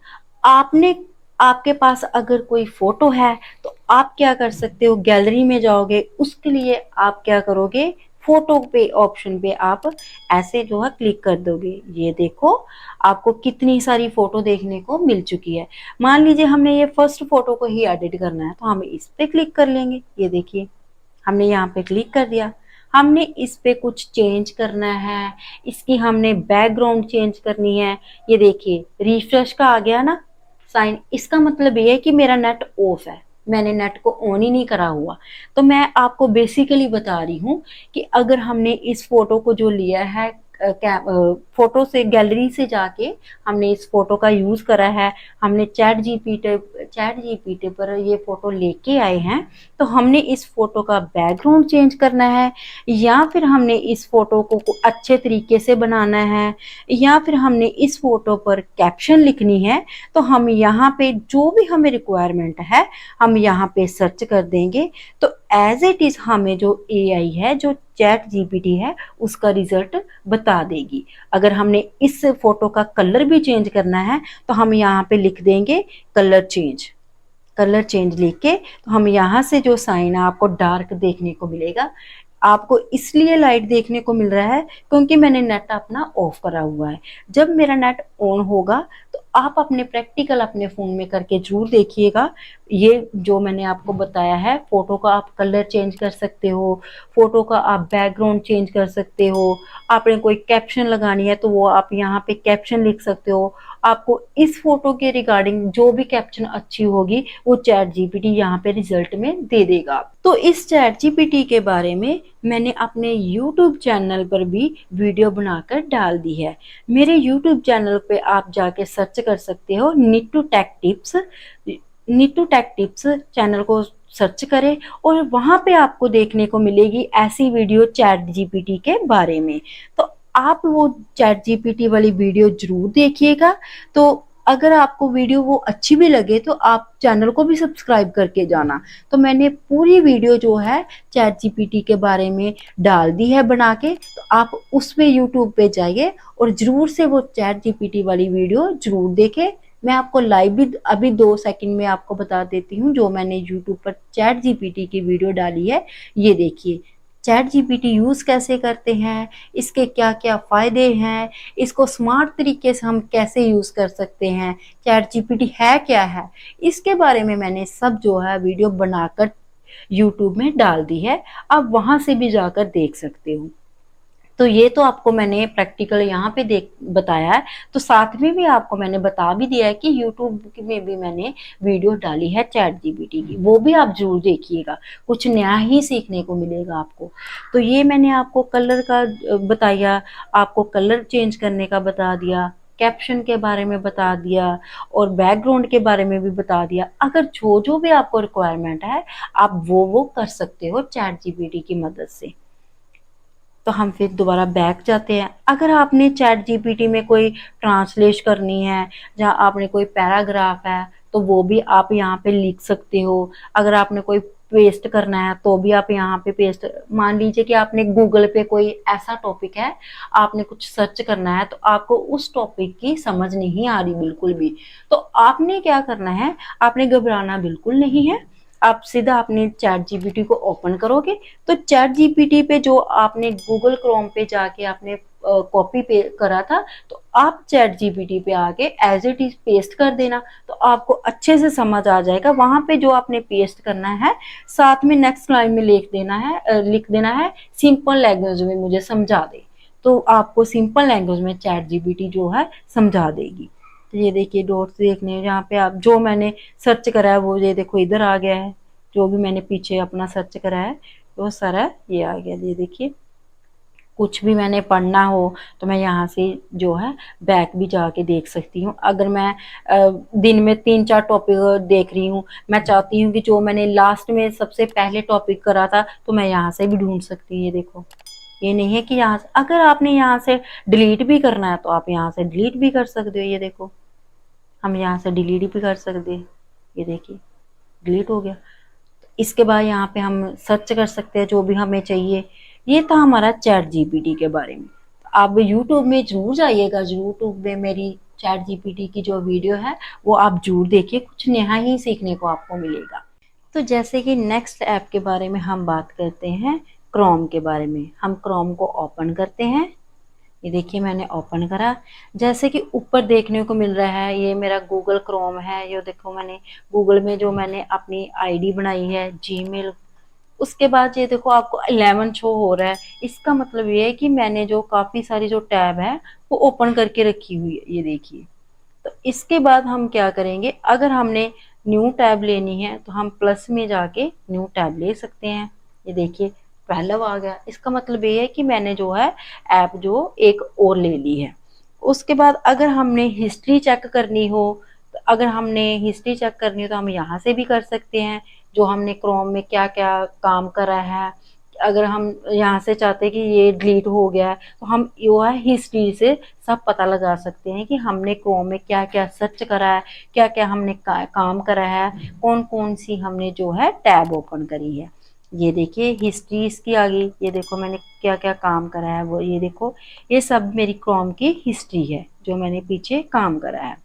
आपने आपके पास अगर कोई फ़ोटो है, तो आप क्या कर सकते हो, गैलरी में जाओगे, उसके लिए आप क्या करोगे, फ़ोटो पे ऑप्शन पे आप ऐसे जो है क्लिक कर दोगे। ये देखो, आपको कितनी सारी फ़ोटो देखने को मिल चुकी है। मान लीजिए हमने ये फर्स्ट फ़ोटो को ही एडिट करना है, तो हम इस पे क्लिक कर लेंगे। ये देखिए, हमने यहाँ पे क्लिक कर दिया। हमने इस पे कुछ चेंज करना है, इसकी हमने बैकग्राउंड चेंज करनी है। ये देखिए रिफ्रेश का आ गया ना साइन, इसका मतलब ये है कि मेरा नेट ऑफ है, मैंने नेट को ऑन ही नहीं करा हुआ। तो मैं आपको बेसिकली बता रही हूँ कि अगर हमने इस फोटो को जो लिया है फोटो से गैलरी से जाके हमने इस फोटो का यूज करा है, हमने चैट जीपीटी पर ये फोटो लेके आए हैं, तो हमने इस फोटो का बैकग्राउंड चेंज करना है या फिर हमने इस फोटो को अच्छे तरीके से बनाना है या फिर हमने इस फोटो पर कैप्शन लिखनी है, तो हम यहाँ पे जो भी हमें रिक्वायरमेंट है हम यहाँ पे सर्च कर देंगे, तो एज इट इज हमें जो एआई है, जो चैट जीपीटी है, उसका रिजल्ट बता देगी। अगर हमने इस फोटो का कलर भी चेंज करना है, तो हम यहाँ पे लिख देंगे कलर चेंज लिख के, तो हम यहाँ से जो साइन है आपको डार्क देखने को मिलेगा। आपको इसलिए लाइट देखने को मिल रहा है क्योंकि मैंने नेट अपना ऑफ करा हुआ है। जब मेरा नेट ऑन होगा तो आप अपने प्रैक्टिकल अपने फ़ोन में करके ज़रूर देखिएगा। ये जो मैंने आपको बताया है, फ़ोटो का आप कलर चेंज कर सकते हो, फ़ोटो का आप बैकग्राउंड चेंज कर सकते हो, आपने कोई कैप्शन लगानी है तो वो आप यहाँ पे कैप्शन लिख सकते हो। आपको इस फ़ोटो के रिगार्डिंग जो भी कैप्शन अच्छी होगी वो चैट जीपीटी यहाँ पे रिजल्ट में दे देगा। तो इस चैट जीपीटी के बारे में मैंने अपने यूट्यूब चैनल पर भी वीडियो बनाकर डाल दी है। मेरे यूट्यूब चैनल पे आप जाके सर्च कर सकते हो नीटू टेक टिप्स चैनल को सर्च करें और वहाँ पे आपको देखने को मिलेगी ऐसी वीडियो चैट जीपीटी के बारे में। तो आप वो चैट जीपीटी वाली वीडियो जरूर देखिएगा। तो अगर आपको वीडियो वो अच्छी भी लगे तो आप चैनल को भी सब्सक्राइब करके जाना। तो मैंने पूरी वीडियो जो है चैट जीपीटी के बारे में डाल दी है बना के, तो आप उस पे यूट्यूब पे जाइए और ज़रूर से वो चैट जीपीटी वाली वीडियो ज़रूर देखें। मैं आपको लाइव भी अभी 2 सेकंड में आपको बता देती हूँ जो मैंने यूट्यूब पर चैट जीपीटी की वीडियो डाली है। ये देखिए चैट जीपीटी यूज़ कैसे करते हैं, इसके क्या क्या फ़ायदे हैं, इसको स्मार्ट तरीके से हम कैसे यूज़ कर सकते हैं, चैट जीपीटी है क्या है, इसके बारे में मैंने सब जो है वीडियो बनाकर यूट्यूब में डाल दी है। आप वहाँ से भी जाकर देख सकते हो। तो ये तो आपको मैंने प्रैक्टिकल यहाँ पे देख बताया है। तो साथ में भी आपको मैंने बता भी दिया है कि यूट्यूब में भी मैंने वीडियो डाली है चैट जीपीटी की, वो भी आप जरूर देखिएगा, कुछ नया ही सीखने को मिलेगा आपको। तो ये मैंने आपको कलर का बताया, आपको कलर चेंज करने का बता दिया, कैप्शन के बारे में बता दिया और बैकग्राउंड के बारे में भी बता दिया। अगर जो जो भी आपको रिक्वायरमेंट है आप वो कर सकते हो चैट जीपीटी की मदद से। तो हम फिर दोबारा बैक जाते हैं। अगर आपने चैट जीपीटी में कोई ट्रांसलेश करनी है, जहाँ आपने कोई पैराग्राफ है तो वो भी आप यहाँ पे लिख सकते हो। अगर आपने कोई पेस्ट करना है तो भी आप यहाँ पे पेस्ट, मान लीजिए कि आपने गूगल पे कोई ऐसा टॉपिक है, आपने कुछ सर्च करना है तो आपको उस टॉपिक की समझ नहीं आ रही बिल्कुल भी, तो आपने क्या करना है, आपने घबराना बिल्कुल नहीं है। आप सीधा अपने चैट जीपीटी को ओपन करोगे तो चैट जीपीटी पे जो आपने गूगल क्रोम पे जाके आपने कॉपी पे करा था, तो आप चैट जीपीटी पे आके एज इट इज पेस्ट कर देना, तो आपको अच्छे से समझ आ जाएगा। वहां पे जो आपने पेस्ट करना है साथ में नेक्स्ट लाइन में लिख देना है सिंपल लैंग्वेज में मुझे समझा दे, तो आपको सिंपल लैंग्वेज में चैट जीपीटी जो है समझा देगी। तो ये देखिए डॉट्स देखने हैं, जहाँ पे आप जो मैंने सर्च करा है वो ये देखो इधर आ गया है, जो भी मैंने पीछे अपना सर्च करा है वो सारा ये आ गया। ये देखिए कुछ भी मैंने पढ़ना हो तो मैं यहाँ से जो है बैक भी जाके देख सकती हूँ। अगर मैं दिन में 3-4 टॉपिक देख रही हूँ, मैं चाहती हूँ कि जो मैंने लास्ट में सबसे पहले टॉपिक करा था तो मैं यहाँ से भी ढूंढ सकती हूँ। ये देखो, ये नहीं है कि यहाँ से, अगर आपने यहाँ से डिलीट भी करना है तो आप यहाँ से डिलीट भी कर सकते हो। ये देखो हम यहाँ से डिलीट भी कर सकते हैं, ये देखिए डिलीट हो गया। इसके बाद यहाँ पे हम सर्च कर सकते हैं जो भी हमें चाहिए। ये था हमारा चैट जीपीटी के बारे में। आप यूट्यूब में जरूर जाइएगा, यूट्यूब में मेरी चैट जीपीटी की जो वीडियो है वो आप जरूर देखिए, कुछ नया ही सीखने को आपको मिलेगा। तो जैसे कि नेक्स्ट ऐप के बारे में हम बात करते हैं, क्रोम के बारे में। हम क्रोम को ओपन करते हैं। ये देखिए मैंने ओपन करा, जैसे कि ऊपर देखने को मिल रहा है ये मेरा गूगल क्रोम है। ये देखो मैंने गूगल में जो मैंने अपनी आईडी बनाई है जीमेल, उसके बाद ये देखो आपको 11 शो हो रहा है। इसका मतलब ये है कि मैंने जो काफी सारी जो टैब है वो ओपन करके रखी हुई है, ये देखिए। तो इसके बाद हम क्या करेंगे, अगर हमने न्यू टैब लेनी है तो हम प्लस में जाके न्यू टैब ले सकते हैं। ये देखिए पहला आ गया, इसका मतलब ये है कि मैंने जो है ऐप जो एक और ले ली है। उसके बाद अगर हमने हिस्ट्री चेक करनी हो, तो अगर हमने हिस्ट्री चेक करनी हो तो हम यहाँ से भी कर सकते हैं, जो हमने क्रोम में क्या क्या काम करा है। अगर हम यहाँ से चाहते हैं कि ये डिलीट हो गया है तो हम यो है हिस्ट्री से सब पता लगा सकते हैं कि हमने क्रोम में क्या क्या सर्च करा है, क्या क्या हमने काम करा है, कौन कौन सी हमने जो है टैब ओपन करी है। ये देखिए हिस्ट्री इसकी आ गई, ये देखो मैंने क्या क्या काम करा है वो, ये देखो ये सब मेरी क्रोम की हिस्ट्री है जो मैंने पीछे काम करा है।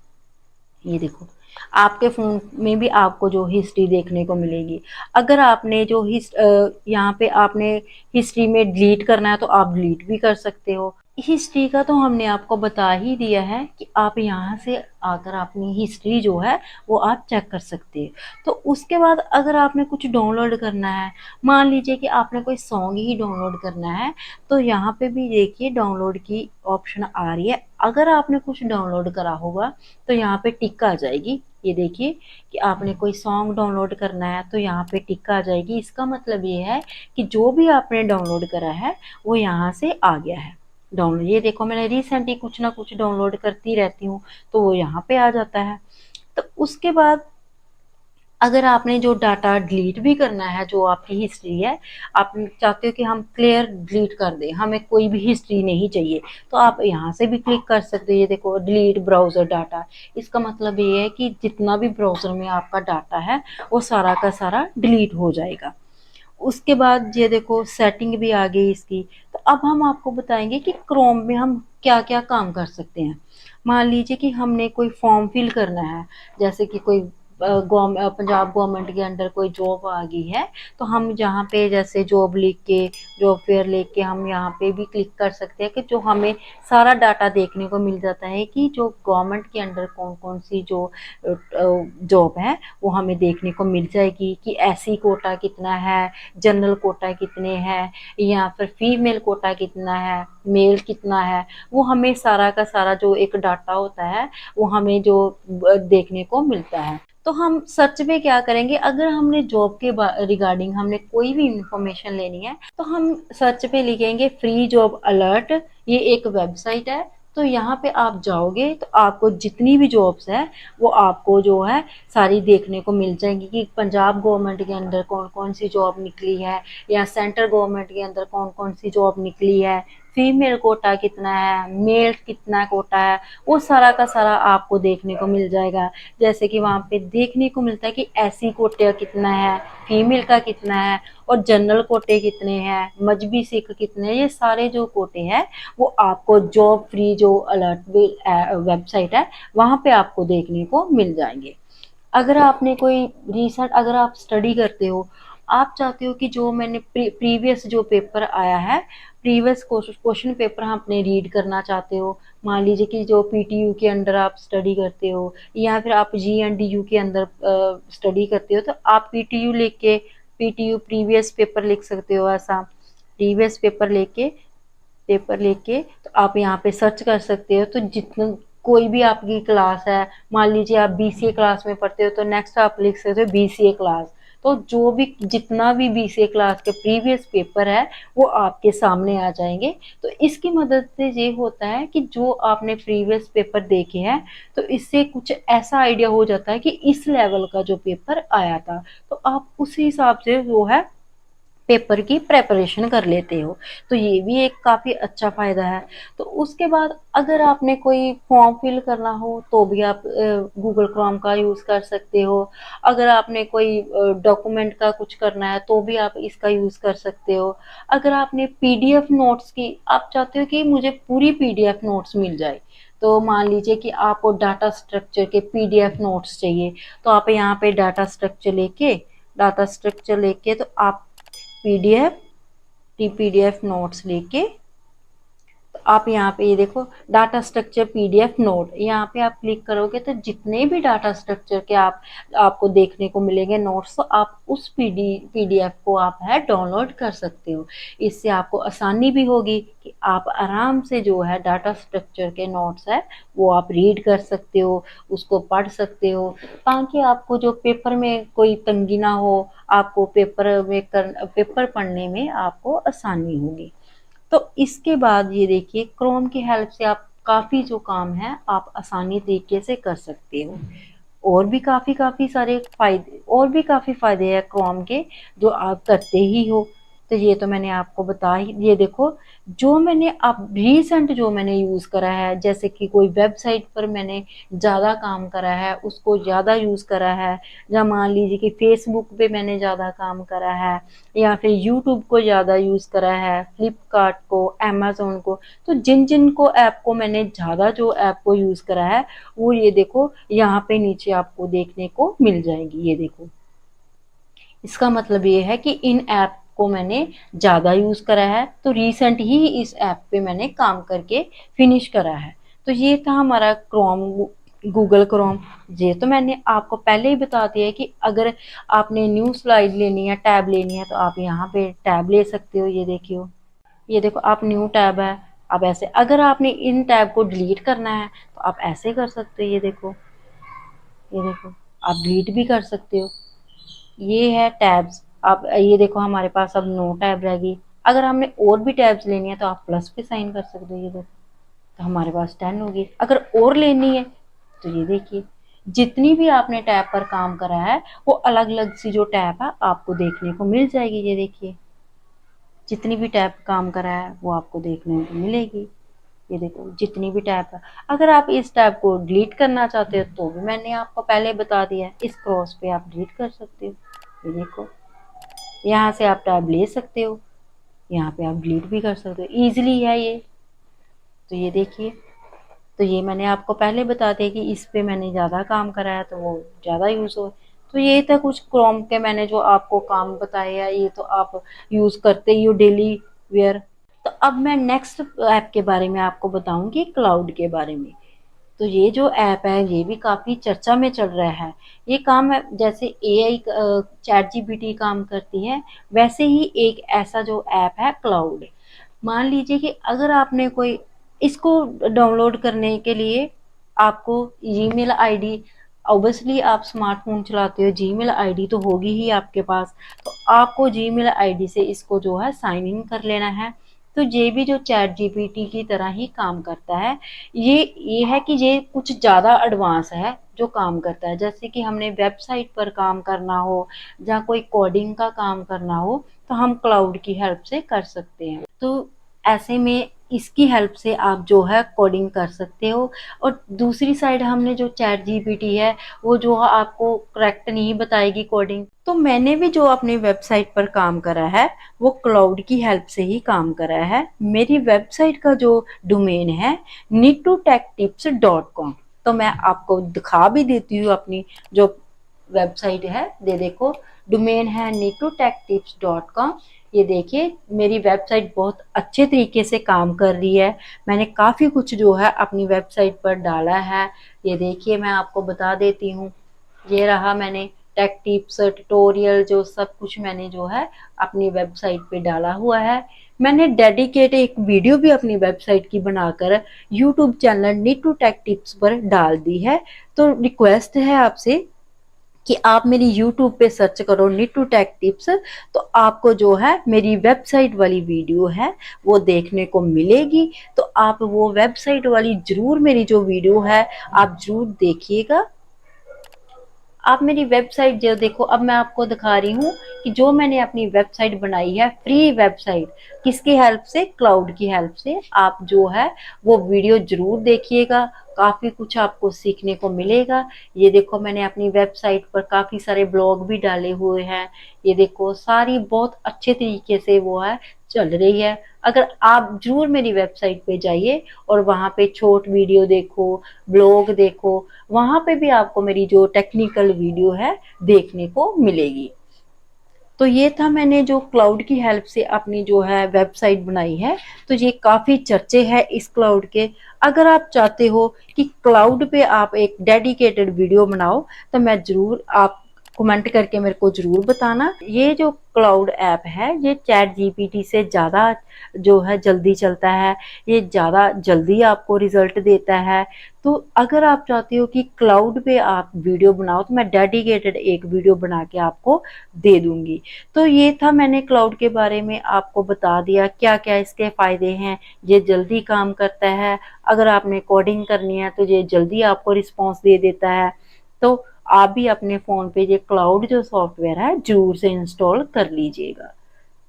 ये देखो आपके फ़ोन में भी आपको जो हिस्ट्री देखने को मिलेगी। अगर आपने जो यहाँ पे आपने हिस्ट्री में डिलीट करना है तो आप डिलीट भी कर सकते हो। हिस्ट्री का तो हमने आपको बता ही दिया है कि आप यहाँ से आकर अपनी हिस्ट्री जो है वो आप चेक कर सकते हैं। तो उसके बाद अगर आपने कुछ डाउनलोड करना है, मान लीजिए कि आपने कोई सॉन्ग ही डाउनलोड करना है, तो यहाँ पे भी देखिए डाउनलोड की ऑप्शन आ रही है। अगर आपने कुछ डाउनलोड करा होगा तो यहाँ पे टिक आ जाएगी। ये देखिए कि आपने कोई सॉन्ग डाउनलोड करना है तो यहाँ पे टिक आ जाएगी। इसका मतलब ये है कि जो भी आपने डाउनलोड करा है वो यहाँ से आ गया है डाउनलोड। ये देखो मैंने रिसेंटली कुछ ना कुछ डाउनलोड करती रहती हूँ तो वो यहाँ पे आ जाता है। तो उसके बाद अगर आपने जो डाटा डिलीट भी करना है, जो आपकी हिस्ट्री है, आप चाहते हो कि हम क्लियर डिलीट कर दें, हमें कोई भी हिस्ट्री नहीं चाहिए, तो आप यहाँ से भी क्लिक कर सकते हो। ये देखो डिलीट ब्राउज़र डाटा, इसका मतलब ये है कि जितना भी ब्राउज़र में आपका डाटा है वो सारा का सारा डिलीट हो जाएगा। उसके बाद ये देखो सेटिंग भी आ गई इसकी। तो अब हम आपको बताएंगे कि क्रोम में हम क्या क्या काम कर सकते हैं। मान लीजिए कि हमने कोई फॉर्म फिल करना है, जैसे कि कोई पंजाब गवर्नमेंट के अंडर कोई जॉब आ गई है, तो हम जहाँ पे जैसे जॉब लिख के, जॉब फेयर लिख के हम यहाँ पे भी क्लिक कर सकते हैं कि जो हमें सारा डाटा देखने को मिल जाता है कि जो गवर्नमेंट के अंडर कौन कौन सी जो जॉब है वो हमें देखने को मिल जाएगी कि एससी कोटा कितना है, जनरल कोटा कितने हैं, या फिर फीमेल कोटा कितना है, मेल कितना है। वो हमें सारा का सारा जो एक डाटा होता है वो हमें जो देखने को मिलता है। तो हम सर्च पे क्या करेंगे, अगर हमने जॉब के रिगार्डिंग हमने कोई भी इंफॉर्मेशन लेनी है तो हम सर्च पे लिखेंगे फ्री जॉब अलर्ट। ये एक वेबसाइट है, तो यहाँ पे आप जाओगे तो आपको जितनी भी जॉब्स है वो आपको जो है सारी देखने को मिल जाएंगी कि पंजाब गवर्नमेंट के अंदर कौन कौन सी जॉब निकली है, या सेंट्रल गवर्नमेंट के अंदर कौन कौन सी जॉब निकली है, फीमेल कोटा कितना है, मेल कितना कोटा है, वो सारा का सारा आपको देखने को मिल जाएगा। जैसे कि वहाँ पे देखने को मिलता है कि एससी कोटे कितना है, फीमेल का कितना है, और जनरल कोटे कितने हैं, मजबी सिख कितने हैं। ये सारे जो कोटे हैं वो आपको जॉब फ्री जो अलर्ट वेबसाइट है वहाँ पे आपको देखने को मिल जाएंगे। अगर आपने कोई रिसेंट, अगर आप स्टडी करते हो, आप चाहते हो कि जो मैंने प्रीवियस जो पेपर आया है, प्रीवियस क्वेश्चन पेपर आप अपने रीड करना चाहते हो, मान लीजिए कि जो पीटीयू के अंदर आप स्टडी करते हो या फिर आप जीएनडीयू के अंदर स्टडी करते हो, तो आप पीटीयू लिख के पीटीयू प्रीवियस पेपर लिख सकते हो। ऐसा प्रीवियस पेपर लेके तो आप यहाँ पे सर्च कर सकते हो। तो जितना कोई भी आपकी क्लास है, मान लीजिए आप बीसीए क्लास में पढ़ते हो तो नेक्स्ट आप लिख सकते हो बीसीए क्लास। तो जो भी जितना भी बीसीए क्लास के प्रीवियस पेपर है वो आपके सामने आ जाएंगे। तो इसकी मदद से ये होता है कि जो आपने प्रीवियस पेपर देखे हैं तो इससे कुछ ऐसा आइडिया हो जाता है कि इस लेवल का जो पेपर आया था, तो आप उसी हिसाब से वो है पेपर की प्रेपरेशन कर लेते हो। तो ये भी एक काफ़ी अच्छा फ़ायदा है। तो उसके बाद अगर आपने कोई फॉर्म फिल करना हो तो भी आप गूगल क्रोम का यूज़ कर सकते हो। अगर आपने कोई डॉक्यूमेंट का कुछ करना है तो भी आप इसका यूज़ कर सकते हो। अगर आपने पीडीएफ नोट्स की, आप चाहते हो कि मुझे पूरी पीडीएफ नोट्स मिल जाए, तो मान लीजिए कि आपको डाटा स्ट्रक्चर के पीडीएफ नोट्स चाहिए, तो आप यहाँ पे डाटा स्ट्रक्चर लेके तो आप पीडीएफ नोट्स लेके तो आप यहाँ पे ये देखो डाटा स्ट्रक्चर पीडीएफ नोट, यहाँ पे आप क्लिक करोगे तो जितने भी डाटा स्ट्रक्चर के आपको देखने को मिलेंगे नोट्स, तो आप उस पीडीएफ को आप है डाउनलोड कर सकते हो। इससे आपको आसानी भी होगी कि आप आराम से जो है डाटा स्ट्रक्चर के नोट्स है वो आप रीड कर सकते हो, उसको पढ़ सकते हो, ताकि आपको जो पेपर में कोई तंगी ना हो, आपको पेपर पढ़ने में आपको आसानी होगी। तो इसके बाद ये देखिए क्रोम की हेल्प से आप काफ़ी जो काम है आप आसानी तरीके से कर सकते हो। और भी काफ़ी सारे फ़ायदे, और भी काफ़ी फ़ायदे हैं क्रोम के जो आप करते ही हो। तो ये तो मैंने आपको बता ही, ये देखो जो मैंने अब रिसेंट जो मैंने यूज़ करा है, जैसे कि कोई वेबसाइट पर मैंने ज़्यादा काम करा है, उसको ज़्यादा यूज़ करा है, या मान लीजिए कि फेसबुक पे मैंने ज़्यादा काम करा है, या फिर यूट्यूब को ज़्यादा यूज़ करा है, फ्लिपकार्ट को, अमेज़न को, तो जिन जिन को ऐप को मैंने ज़्यादा जो ऐप को यूज़ करा है वो ये देखो यहाँ पे नीचे आपको देखने को मिल जाएगी। ये देखो, इसका मतलब ये है कि इन ऐप को मैंने ज़्यादा यूज़ करा है, तो रिसेंट ही इस ऐप पे मैंने काम करके फिनिश करा है। तो ये था हमारा गूगल क्रोम। ये तो मैंने आपको पहले ही बता दिया है कि अगर आपने न्यू स्लाइड लेनी है, टैब लेनी है, तो आप यहाँ पे टैब ले सकते हो। ये देखो आप न्यू टैब है, आप ऐसे, अगर आपने इन टैब को डिलीट करना है तो आप ऐसे कर सकते हो। ये देखो आप डिलीट भी कर सकते हो। ये है टैब्स। आप ये देखो हमारे पास अब नो टैब रहेगी। अगर हमने और भी टैब्स लेनी है तो आप प्लस पे साइन कर सकते हो। ये देखो तो हमारे पास 10 होगी। अगर और लेनी है तो ये देखिए जितनी भी आपने टैब पर काम करा है वो अलग अलग सी जो टैब है आपको देखने को मिल जाएगी। ये देखिए जितनी भी टैब काम करा है वो आपको देखने को मिलेगी। ये देखो जितनी भी टैब है। अगर आप इस टैब को डिलीट करना चाहते हो तो भी मैंने आपको पहले बता दिया है, इस क्रॉस पे आप डिलीट कर सकते हो। ये देखो यहाँ से आप टैब ले सकते हो, यहाँ पे आप डिलीट भी कर सकते हो, ईजिली है ये। तो ये देखिए, तो ये मैंने आपको पहले बता दिया कि इस पे मैंने ज़्यादा काम करा है तो वो ज़्यादा यूज़ हो। तो ये था कुछ क्रोम के मैंने जो आपको काम बताए हैं, ये तो आप यूज़ करते ही हो डेली वेयर। तो अब मैं नेक्स्ट ऐप के बारे में आपको बताऊंगी, क्लाउड के बारे में। तो ये जो ऐप है ये भी काफ़ी चर्चा में चल रहा है। ये काम है जैसे एआई चैट जीपीटी काम करती है, वैसे ही एक ऐसा जो ऐप है क्लाउड। मान लीजिए कि अगर आपने कोई इसको डाउनलोड करने के लिए आपको जीमेल आईडी, ऑब्वियसली आप स्मार्टफोन चलाते हो, जीमेल आईडी तो होगी ही आपके पास। तो आपको जीमेल आईडी से इसको जो है साइन इन कर लेना है। तो ये भी जो चैट जीपीटी की तरह ही काम करता है। ये है कि ये कुछ ज़्यादा एडवांस है जो काम करता है। जैसे कि हमने वेबसाइट पर काम करना हो या कोई कोडिंग का काम करना हो तो हम क्लाउड की हेल्प से कर सकते हैं। तो ऐसे में इसकी हेल्प से आप जो है कोडिंग कर सकते हो। और दूसरी साइड हमने जो चैट जीपीटी है वो जो है आपको करेक्ट नहीं बताएगी कोडिंग। तो मैंने भी जो अपनी वेबसाइट पर काम करा है वो क्लाउड की हेल्प से ही काम करा है। मेरी वेबसाइट का जो डोमेन है neetoTechTips.com। तो मैं आपको दिखा भी देती हूँ अपनी जो वेबसाइट है। दे देखो, डोमेन है neetoTechTips.com। ये देखिए मेरी वेबसाइट बहुत अच्छे तरीके से काम कर रही है। मैंने काफ़ी कुछ जो है अपनी वेबसाइट पर डाला है। ये देखिए मैं आपको बता देती हूँ। ये रहा, मैंने टेक टिप्स ट्यूटोरियल जो सब कुछ मैंने जो है अपनी वेबसाइट पे डाला हुआ है। मैंने डेडिकेट एक वीडियो भी अपनी वेबसाइट की बनाकर YouTube channel Neetu take tips पर डाल दी है। तो रिक्वेस्ट है आपसे कि आप मेरी यूट्यूब पे सर्च करो नीटू टेक टिप्स, तो आपको जो है मेरी वेबसाइट वाली वीडियो है वो देखने को मिलेगी। तो आप वो वेबसाइट वाली जरूर मेरी जो वीडियो है आप जरूर देखिएगा। आप मेरी वेबसाइट जो देखो, अब मैं आपको दिखा रही हूँ कि जो मैंने अपनी वेबसाइट बनाई है, फ्री वेबसाइट, किसकी हेल्प से? क्लाउड की हेल्प से। आप जो है वो वीडियो जरूर देखिएगा, काफ़ी कुछ आपको सीखने को मिलेगा। ये देखो मैंने अपनी वेबसाइट पर काफ़ी सारे ब्लॉग भी डाले हुए हैं। ये देखो सारी बहुत अच्छे तरीके से वो है चल रही है। अगर आप जरूर मेरी वेबसाइट पे जाइए और वहाँ पे शॉर्ट वीडियो देखो, ब्लॉग देखो, वहाँ पे भी आपको मेरी जो टेक्निकल वीडियो है देखने को मिलेगी। तो ये था मैंने जो क्लाउड की हेल्प से अपनी जो है वेबसाइट बनाई है। तो ये काफ़ी चर्चे है इस क्लाउड के। अगर आप चाहते हो कि क्लाउड पे आप एक डेडिकेटेड वीडियो बनाओ तो मैं ज़रूर, आप कमेंट करके मेरे को ज़रूर बताना। ये जो क्लाउड ऐप है ये चैट जीपीटी से ज़्यादा जो है जल्दी चलता है, ये ज़्यादा जल्दी आपको रिजल्ट देता है। तो अगर आप चाहते हो कि क्लाउड पे आप वीडियो बनाओ तो मैं डेडिकेटेड एक वीडियो बना के आपको दे दूंगी। तो ये था, मैंने क्लाउड के बारे में आपको बता दिया क्या क्या इसके फ़ायदे हैं। ये जल्दी काम करता है, अगर आपने कोडिंग करनी है तो ये जल्दी आपको रिस्पॉन्स दे देता है। तो आप भी अपने फ़ोन पे ये क्लाउड जो सॉफ्टवेयर है ज़रूर से इंस्टॉल कर लीजिएगा।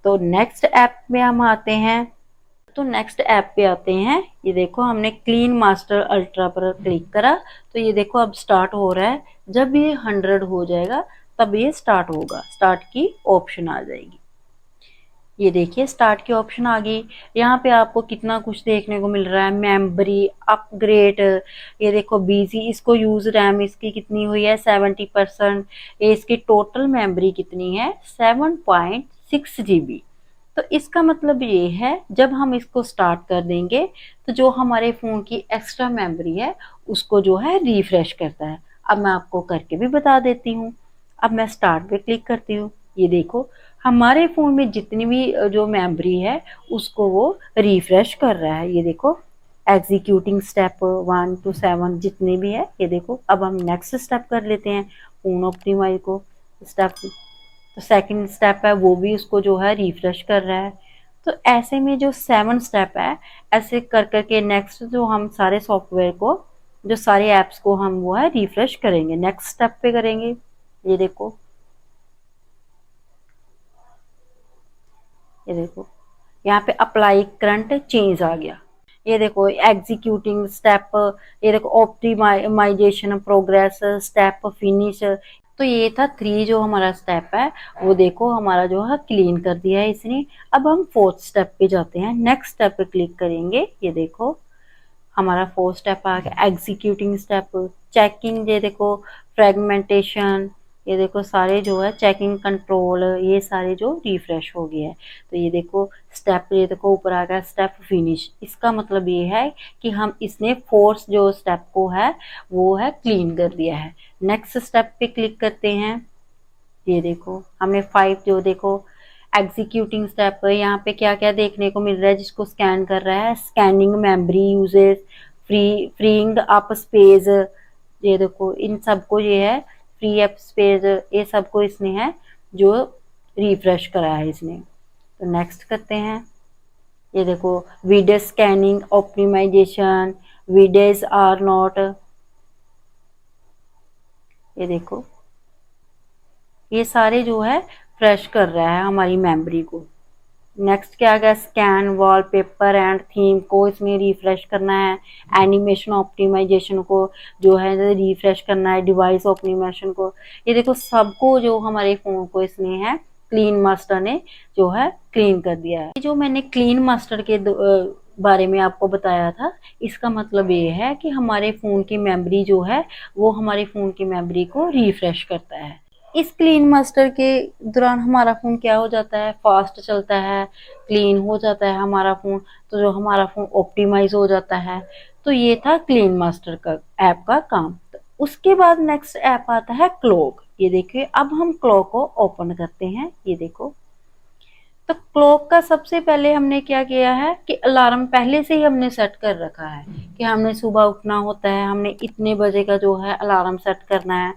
तो नेक्स्ट ऐप में हम आते हैं। तो नेक्स्ट ऐप पे आते हैं। ये देखो हमने क्लीन मास्टर अल्ट्रा पर क्लिक करा तो ये देखो अब स्टार्ट हो रहा है। जब ये 100 हो जाएगा तब ये स्टार्ट होगा, स्टार्ट की ऑप्शन आ जाएगी। ये देखिए स्टार्ट की ऑप्शन आ गई। यहाँ पे आपको कितना कुछ देखने को मिल रहा है, मेमोरी अपग्रेड, ये देखो बिजी, इसको यूज रैम इसकी कितनी हुई है 70%। ये इसकी टोटल मेमोरी कितनी है 7.6 GB। तो इसका मतलब ये है जब हम इसको स्टार्ट कर देंगे तो जो हमारे फ़ोन की एक्स्ट्रा मेमोरी है उसको जो है रिफ्रेश करता है। अब मैं आपको करके भी बता देती हूँ। अब मैं स्टार्ट पे क्लिक करती हूँ। ये देखो हमारे फ़ोन में जितनी भी जो मेमोरी है उसको वो रिफ्रेश कर रहा है। ये देखो एग्जीक्यूटिंग स्टेप 1 to 7 जितने भी है। ये देखो अब हम नेक्स्ट स्टेप कर लेते हैं, फ़ोन ऑप्टिमाइज को स्टेप। तो सेकंड स्टेप है वो भी उसको जो है रिफ्रेश कर रहा है। तो ऐसे में जो 7 स्टेप है, ऐसे कर करके नेक्स्ट जो हम सारे सॉफ्टवेयर को, जो सारे ऐप्स को हम वो है रिफ्रेश करेंगे, नेक्स्ट स्टेप पे करेंगे। ये देखो, ये देखो यहाँ पे अप्लाई करंट चेंज आ गया। ये देखो एग्जीक्यूटिंग स्टेप, ये देखो ऑप्टिमाइजेशन प्रोग्रेस स्टेप फिनिश। तो ये था 3 जो हमारा स्टेप है वो देखो हमारा जो है क्लीन कर दिया है इसने। अब हम 4th स्टेप पे जाते हैं, नेक्स्ट स्टेप पे क्लिक करेंगे। ये देखो हमारा 4 स्टेप आ गया। एग्जीक्यूटिंग स्टेप, चेकिंग, ये देखो फ्रेगमेंटेशन, ये देखो सारे जो है चेकिंग, कंट्रोल, ये सारे जो रिफ्रेश हो गए हैं। तो ये देखो स्टेप, ये देखो ऊपर आ गया स्टेप फिनिश। इसका मतलब ये है कि हम इसने फोर्स जो स्टेप को है वो है क्लीन कर दिया है। नेक्स्ट स्टेप पे क्लिक करते हैं। ये देखो हमने 5 जो देखो एग्जीक्यूटिंग स्टेप, यहाँ पे क्या क्या देखने को मिल रहा है जिसको स्कैन कर रहा है। Scanning memory uses, freeing up space, ये देखो इन सबको ये है फ्री अप स्पेस, ये सबको इसने है जो रिफ्रेश करा है इसने। तो नेक्स्ट करते हैं। ये देखो video scanning optimisation, videos are not, ये देखो ये सारे जो है फ्रेश कर रहा है हमारी मेमोरी को। नेक्स्ट क्या आ गया, स्कैन वॉलपेपर एंड थीम को इसमें रिफ्रेश करना है। एनिमेशन ऑप्टिमाइजेशन को जो है रिफ्रेश करना है। डिवाइस ऑप्टिमाइजेशन को, ये देखो सबको जो हमारे फोन को इसने है क्लीन मास्टर ने जो है क्लीन कर दिया है। जो मैंने क्लीन मास्टर के बारे में आपको बताया था, इसका मतलब ये है कि हमारे फोन की मेमोरी जो है वो हमारे फोन की मेमोरी को रिफ्रेश करता है। इस क्लीन मास्टर के दौरान हमारा फ़ोन क्या हो जाता है, फास्ट चलता है, क्लीन हो जाता है हमारा फ़ोन, तो जो हमारा फ़ोन ऑप्टिमाइज हो जाता है। तो ये था क्लीन मास्टर का ऐप का काम। तो उसके बाद नेक्स्ट ऐप आता है क्लॉक। ये देखिए अब हम क्लॉक को ओपन करते हैं। ये देखो तो क्लॉक का सबसे पहले हमने क्या किया है कि अलार्म पहले से ही हमने सेट कर रखा है कि हमने सुबह उठना होता है, हमने इतने बजे का जो है अलार्म सेट करना है।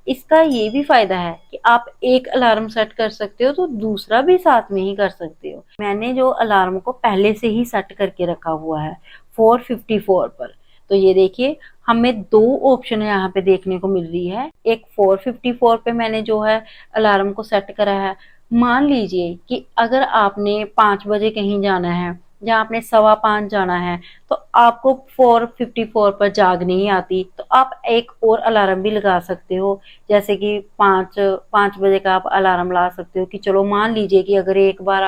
इसका ये भी फायदा है कि आप एक अलार्म सेट कर सकते हो तो दूसरा भी साथ में ही कर सकते हो। मैंने जो अलार्म को पहले से ही सेट करके रखा हुआ है 4:54 पर। तो ये देखिए हमें दो ऑप्शन यहाँ पे देखने को मिल रही है। एक 4:54 पे मैंने जो है अलार्म को सेट करा है। मान लीजिए कि अगर आपने 5 बजे कहीं जाना है या आपने 5:15 जाना है, तो आपको 4:54 पर जाग नहीं आती, तो आप एक और अलार्म भी लगा सकते हो। जैसे कि 5 बजे का आप अलार्म लगा सकते हो कि चलो मान लीजिए कि अगर एक बार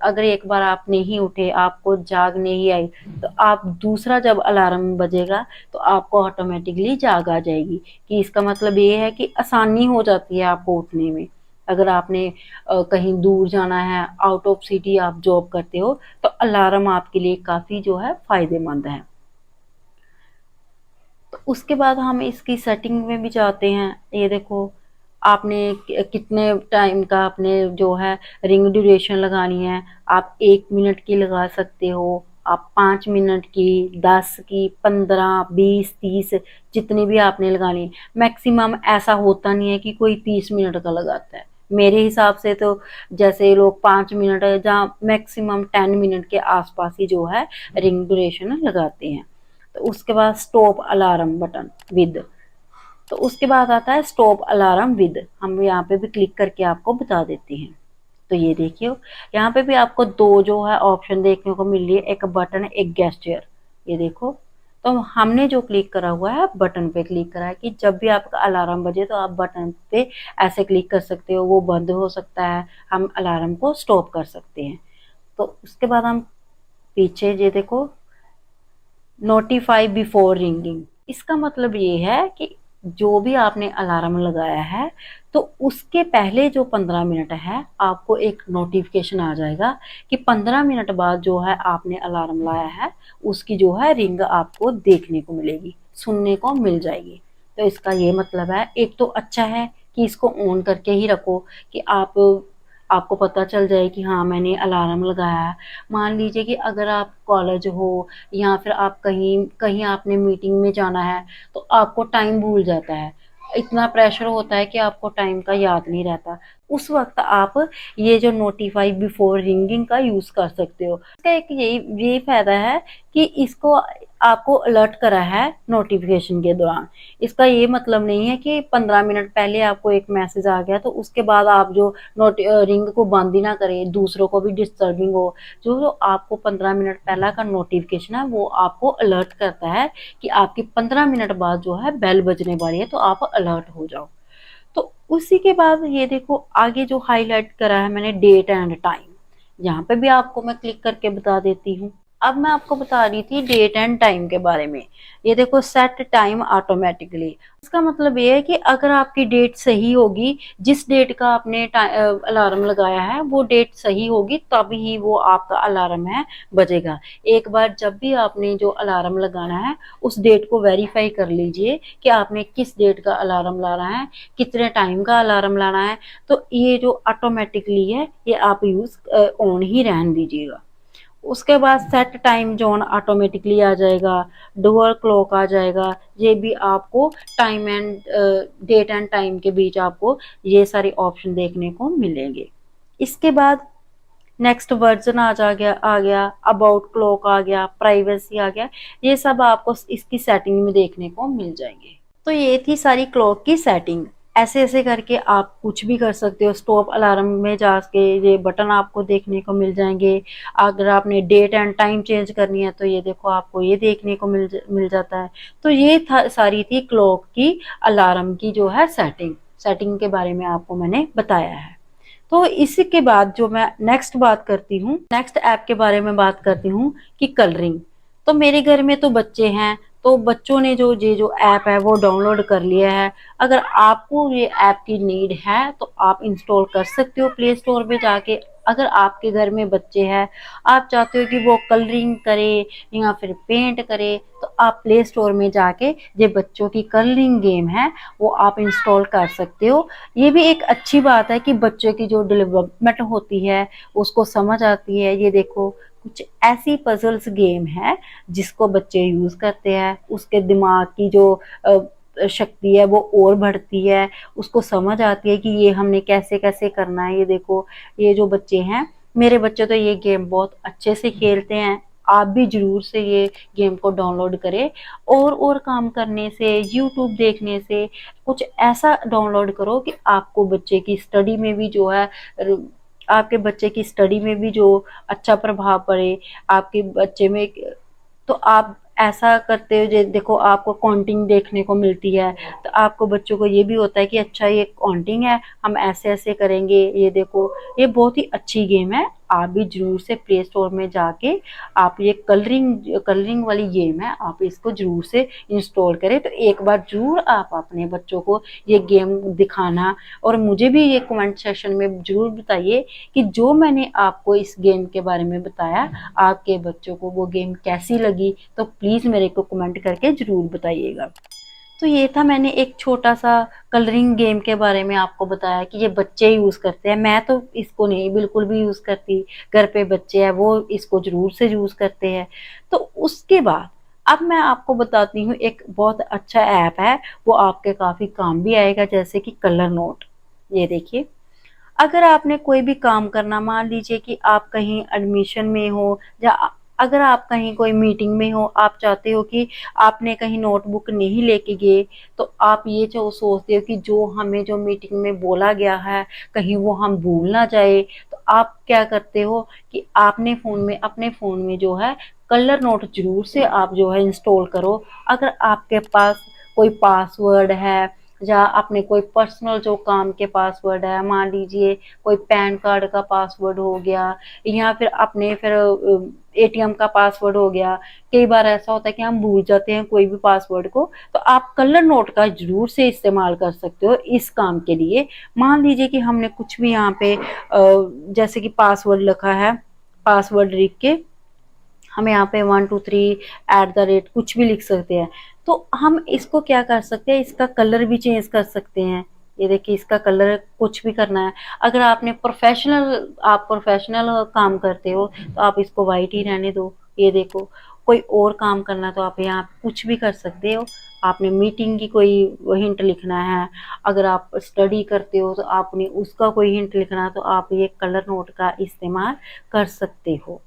अगर एक बार आप नहीं उठे, आपको जाग नहीं आई, तो आप दूसरा जब अलार्म बजेगा तो आपको ऑटोमेटिकली जाग आ जाएगी। कि इसका मतलब ये है कि आसानी हो जाती है आपको उठने में। अगर आपने कहीं दूर जाना है, आउट ऑफ सिटी आप जॉब करते हो, तो अलार्म आपके लिए काफ़ी जो है फ़ायदेमंद है। तो उसके बाद हम इसकी सेटिंग में भी जाते हैं। ये देखो आपने कितने टाइम का आपने जो है रिंग ड्यूरेशन लगानी है। आप 1 मिनट की लगा सकते हो, आप 5 मिनट की, 10 की, 15, 20, 30, जितनी भी आपने लगानी है। मैक्सिमम ऐसा होता नहीं है कि कोई 30 मिनट का लगाता है। मेरे हिसाब से तो जैसे लोग 5 मिनट या मैक्सिमम 10 मिनट के आसपास ही जो है रिंग ड्यूरेशन लगाते हैं। तो उसके बाद स्टॉप अलार्म बटन विद, तो उसके बाद आता है स्टॉप अलार्म विद। हम यहाँ पे भी क्लिक करके आपको बता देते हैं। तो ये देखिए यहाँ पे भी आपको दो जो है ऑप्शन देखने को मिल रही है, एक बटन एक गेस्चर। ये देखो तो हमने जो क्लिक करा हुआ है बटन पे क्लिक करा है कि जब भी आपका अलार्म बजे तो आप बटन पे ऐसे क्लिक कर सकते हो, वो बंद हो सकता है, हम अलार्म को स्टॉप कर सकते हैं। तो उसके बाद हम पीछे ये देखो नोटिफाई बिफोर रिंगिंग, इसका मतलब ये है कि जो भी आपने अलार्म लगाया है तो उसके पहले जो 15 मिनट है आपको एक नोटिफिकेशन आ जाएगा कि 15 मिनट बाद जो है आपने अलार्म लगाया है उसकी जो है रिंग आपको देखने को मिलेगी, सुनने को मिल जाएगी। तो इसका ये मतलब है, एक तो अच्छा है कि इसको ऑन करके ही रखो कि आपको पता चल जाए कि हाँ मैंने अलार्म लगाया है। मान लीजिए कि अगर आप कॉलेज हो या फिर आप कहीं कहीं आपने मीटिंग में जाना है तो आपको टाइम भूल जाता है, इतना प्रेशर होता है कि आपको टाइम का याद नहीं रहता। उस वक्त आप ये जो नोटिफाई बिफोर रिंगिंग का यूज कर सकते हो। इसका एक यही फायदा है कि इसको आपको अलर्ट करा है नोटिफिकेशन के दौरान। इसका ये मतलब नहीं है कि 15 मिनट पहले आपको एक मैसेज आ गया तो उसके बाद आप जो रिंग को बंद ही ना करें, दूसरों को भी डिस्टर्बिंग हो। जो आपको 15 मिनट पहला का नोटिफिकेशन है वो आपको अलर्ट करता है कि आपकी 15 मिनट बाद जो है बेल बजने वाली है, तो आप अलर्ट हो जाओ। तो उसी के बाद ये देखो आगे जो हाईलाइट करा है मैंने डेट एंड टाइम, यहाँ पे भी आपको मैं क्लिक करके बता देती हूँ। अब मैं आपको बता रही थी डेट एंड टाइम के बारे में। ये देखो, सेट टाइम ऑटोमेटिकली, इसका मतलब ये है कि अगर आपकी डेट सही होगी, जिस डेट का आपने अलार्म लगाया है वो डेट सही होगी, तभी ही वो आपका अलार्म है बजेगा। एक बार जब भी आपने जो अलार्म लगाना है उस डेट को वेरीफाई कर लीजिए कि आपने किस डेट का अलार्म लाना है, कितने टाइम का अलार्म लाना है। तो ये जो ऑटोमेटिकली है ये आप यूज ऑन ही रहने दीजिएगा। उसके बाद सेट टाइम जोन ऑटोमेटिकली आ जाएगा, डोर क्लॉक आ जाएगा। ये भी आपको time and date and time के बीच आपको ये सारे ऑप्शन देखने को मिलेंगे। इसके बाद नेक्स्ट वर्जन आ गया अबाउट क्लॉक आ गया, प्राइवेसी आ गया। ये सब आपको इसकी सेटिंग में देखने को मिल जाएंगे। तो ये थी सारी क्लॉक की सेटिंग। ऐसे ऐसे करके आप कुछ भी कर सकते हो। स्टॉप अलार्म में जाके ये बटन आपको देखने को मिल जाएंगे। अगर आपने डेट एंड टाइम चेंज करनी है तो ये देखो आपको ये देखने को मिल जाता है। तो ये सारी थी क्लॉक की अलार्म की जो है सेटिंग के बारे में आपको मैंने बताया है। तो इसी के बाद जो मैं नेक्स्ट बात करती हूँ, नेक्स्ट ऐप के बारे में बात करती हूँ कि कलरिंग। तो मेरे घर में तो बच्चे हैं, तो बच्चों ने जो ऐप है वो डाउनलोड कर लिया है। अगर आपको ये ऐप की नीड है तो आप इंस्टॉल कर सकते हो प्ले स्टोर पे जाके। अगर आपके घर में बच्चे हैं, आप चाहते हो कि वो कलरिंग करे या फिर पेंट करे, तो आप प्ले स्टोर में जाके ये बच्चों की कलरिंग गेम है वो आप इंस्टॉल कर सकते हो। ये भी एक अच्छी बात है कि बच्चों की जो डेवलपमेंट होती है उसको समझ आती है। ये देखो, कुछ ऐसी पजल्स गेम है जिसको बच्चे यूज करते हैं, उसके दिमाग की जो शक्ति है वो और बढ़ती है, उसको समझ आती है कि ये हमने कैसे कैसे करना है। ये देखो, ये जो बच्चे हैं, मेरे बच्चे तो ये गेम बहुत अच्छे से खेलते हैं। आप भी जरूर से ये गेम को डाउनलोड करें। और काम करने से, यूट्यूब देखने से कुछ ऐसा डाउनलोड करो कि आपको बच्चे की स्टडी में भी जो है, आपके बच्चे की स्टडी में भी जो अच्छा प्रभाव पड़े आपके बच्चे में। तो आप ऐसा करते हो, जो देखो आपको काउंटिंग देखने को मिलती है, तो आपको बच्चों को ये भी होता है कि अच्छा ये काउंटिंग है, हम ऐसे ऐसे करेंगे। ये देखो, ये बहुत ही अच्छी गेम है। आप भी जरूर से प्ले स्टोर में जाके आप ये कलरिंग वाली गेम है, आप इसको जरूर से इंस्टॉल करें। तो एक बार जरूर आप अपने बच्चों को ये गेम दिखाना, और मुझे भी ये कमेंट सेक्शन में जरूर बताइए कि जो मैंने आपको इस गेम के बारे में बताया, आपके बच्चों को वो गेम कैसी लगी। तो प्लीज मेरे को कमेंट करके जरूर बताइएगा। तो ये था, मैंने एक छोटा सा कलरिंग गेम के बारे में आपको बताया कि ये बच्चे यूज करते हैं। मैं तो इसको नहीं बिल्कुल भी यूज करती, घर पे बच्चे हैं वो इसको जरूर से यूज करते हैं। तो उसके बाद अब मैं आपको बताती हूँ एक बहुत अच्छा ऐप है, वो आपके काफी काम भी आएगा, जैसे कि कलर नोट। ये देखिए, अगर आपने कोई भी काम करना, मान लीजिए कि आप कहीं एडमिशन में हो, या अगर आप कहीं कोई मीटिंग में हो, आप चाहते हो कि आपने कहीं नोटबुक नहीं लेके गए, तो आप ये जो सोचते हो कि जो हमें जो मीटिंग में बोला गया है कहीं वो हम भूल ना जाए, तो आप क्या करते हो कि आपने अपने फोन में जो है कलर नोट जरूर से आप जो है इंस्टॉल करो। अगर आपके पास कोई पासवर्ड है, या अपने कोई पर्सनल जो काम के पासवर्ड है, मान लीजिए कोई पैन कार्ड का पासवर्ड हो गया, या फिर अपने फिर एटीएम का पासवर्ड हो गया। कई बार ऐसा होता है कि हम भूल जाते हैं कोई भी पासवर्ड को, तो आप कलर नोट का जरूर से इस्तेमाल कर सकते हो इस काम के लिए। मान लीजिए कि हमने कुछ भी यहाँ पे जैसे कि पासवर्ड लिखा है, पासवर्ड लिख के हम यहाँ पे 123 कुछ भी लिख सकते हैं। तो हम इसको क्या कर सकते हैं, इसका कलर भी चेंज कर सकते हैं। ये देखिए, इसका कलर कुछ भी करना है। अगर आप प्रोफेशनल काम करते हो तो आप इसको वाइट ही रहने दो। ये देखो, कोई और काम करना है तो आप यहाँ कुछ भी कर सकते हो। आपने मीटिंग की कोई हिंट लिखना है, अगर आप स्टडी करते हो तो आपने उसका कोई हिंट लिखना है, तो आप ये कलर नोट का इस्तेमाल कर सकते हो।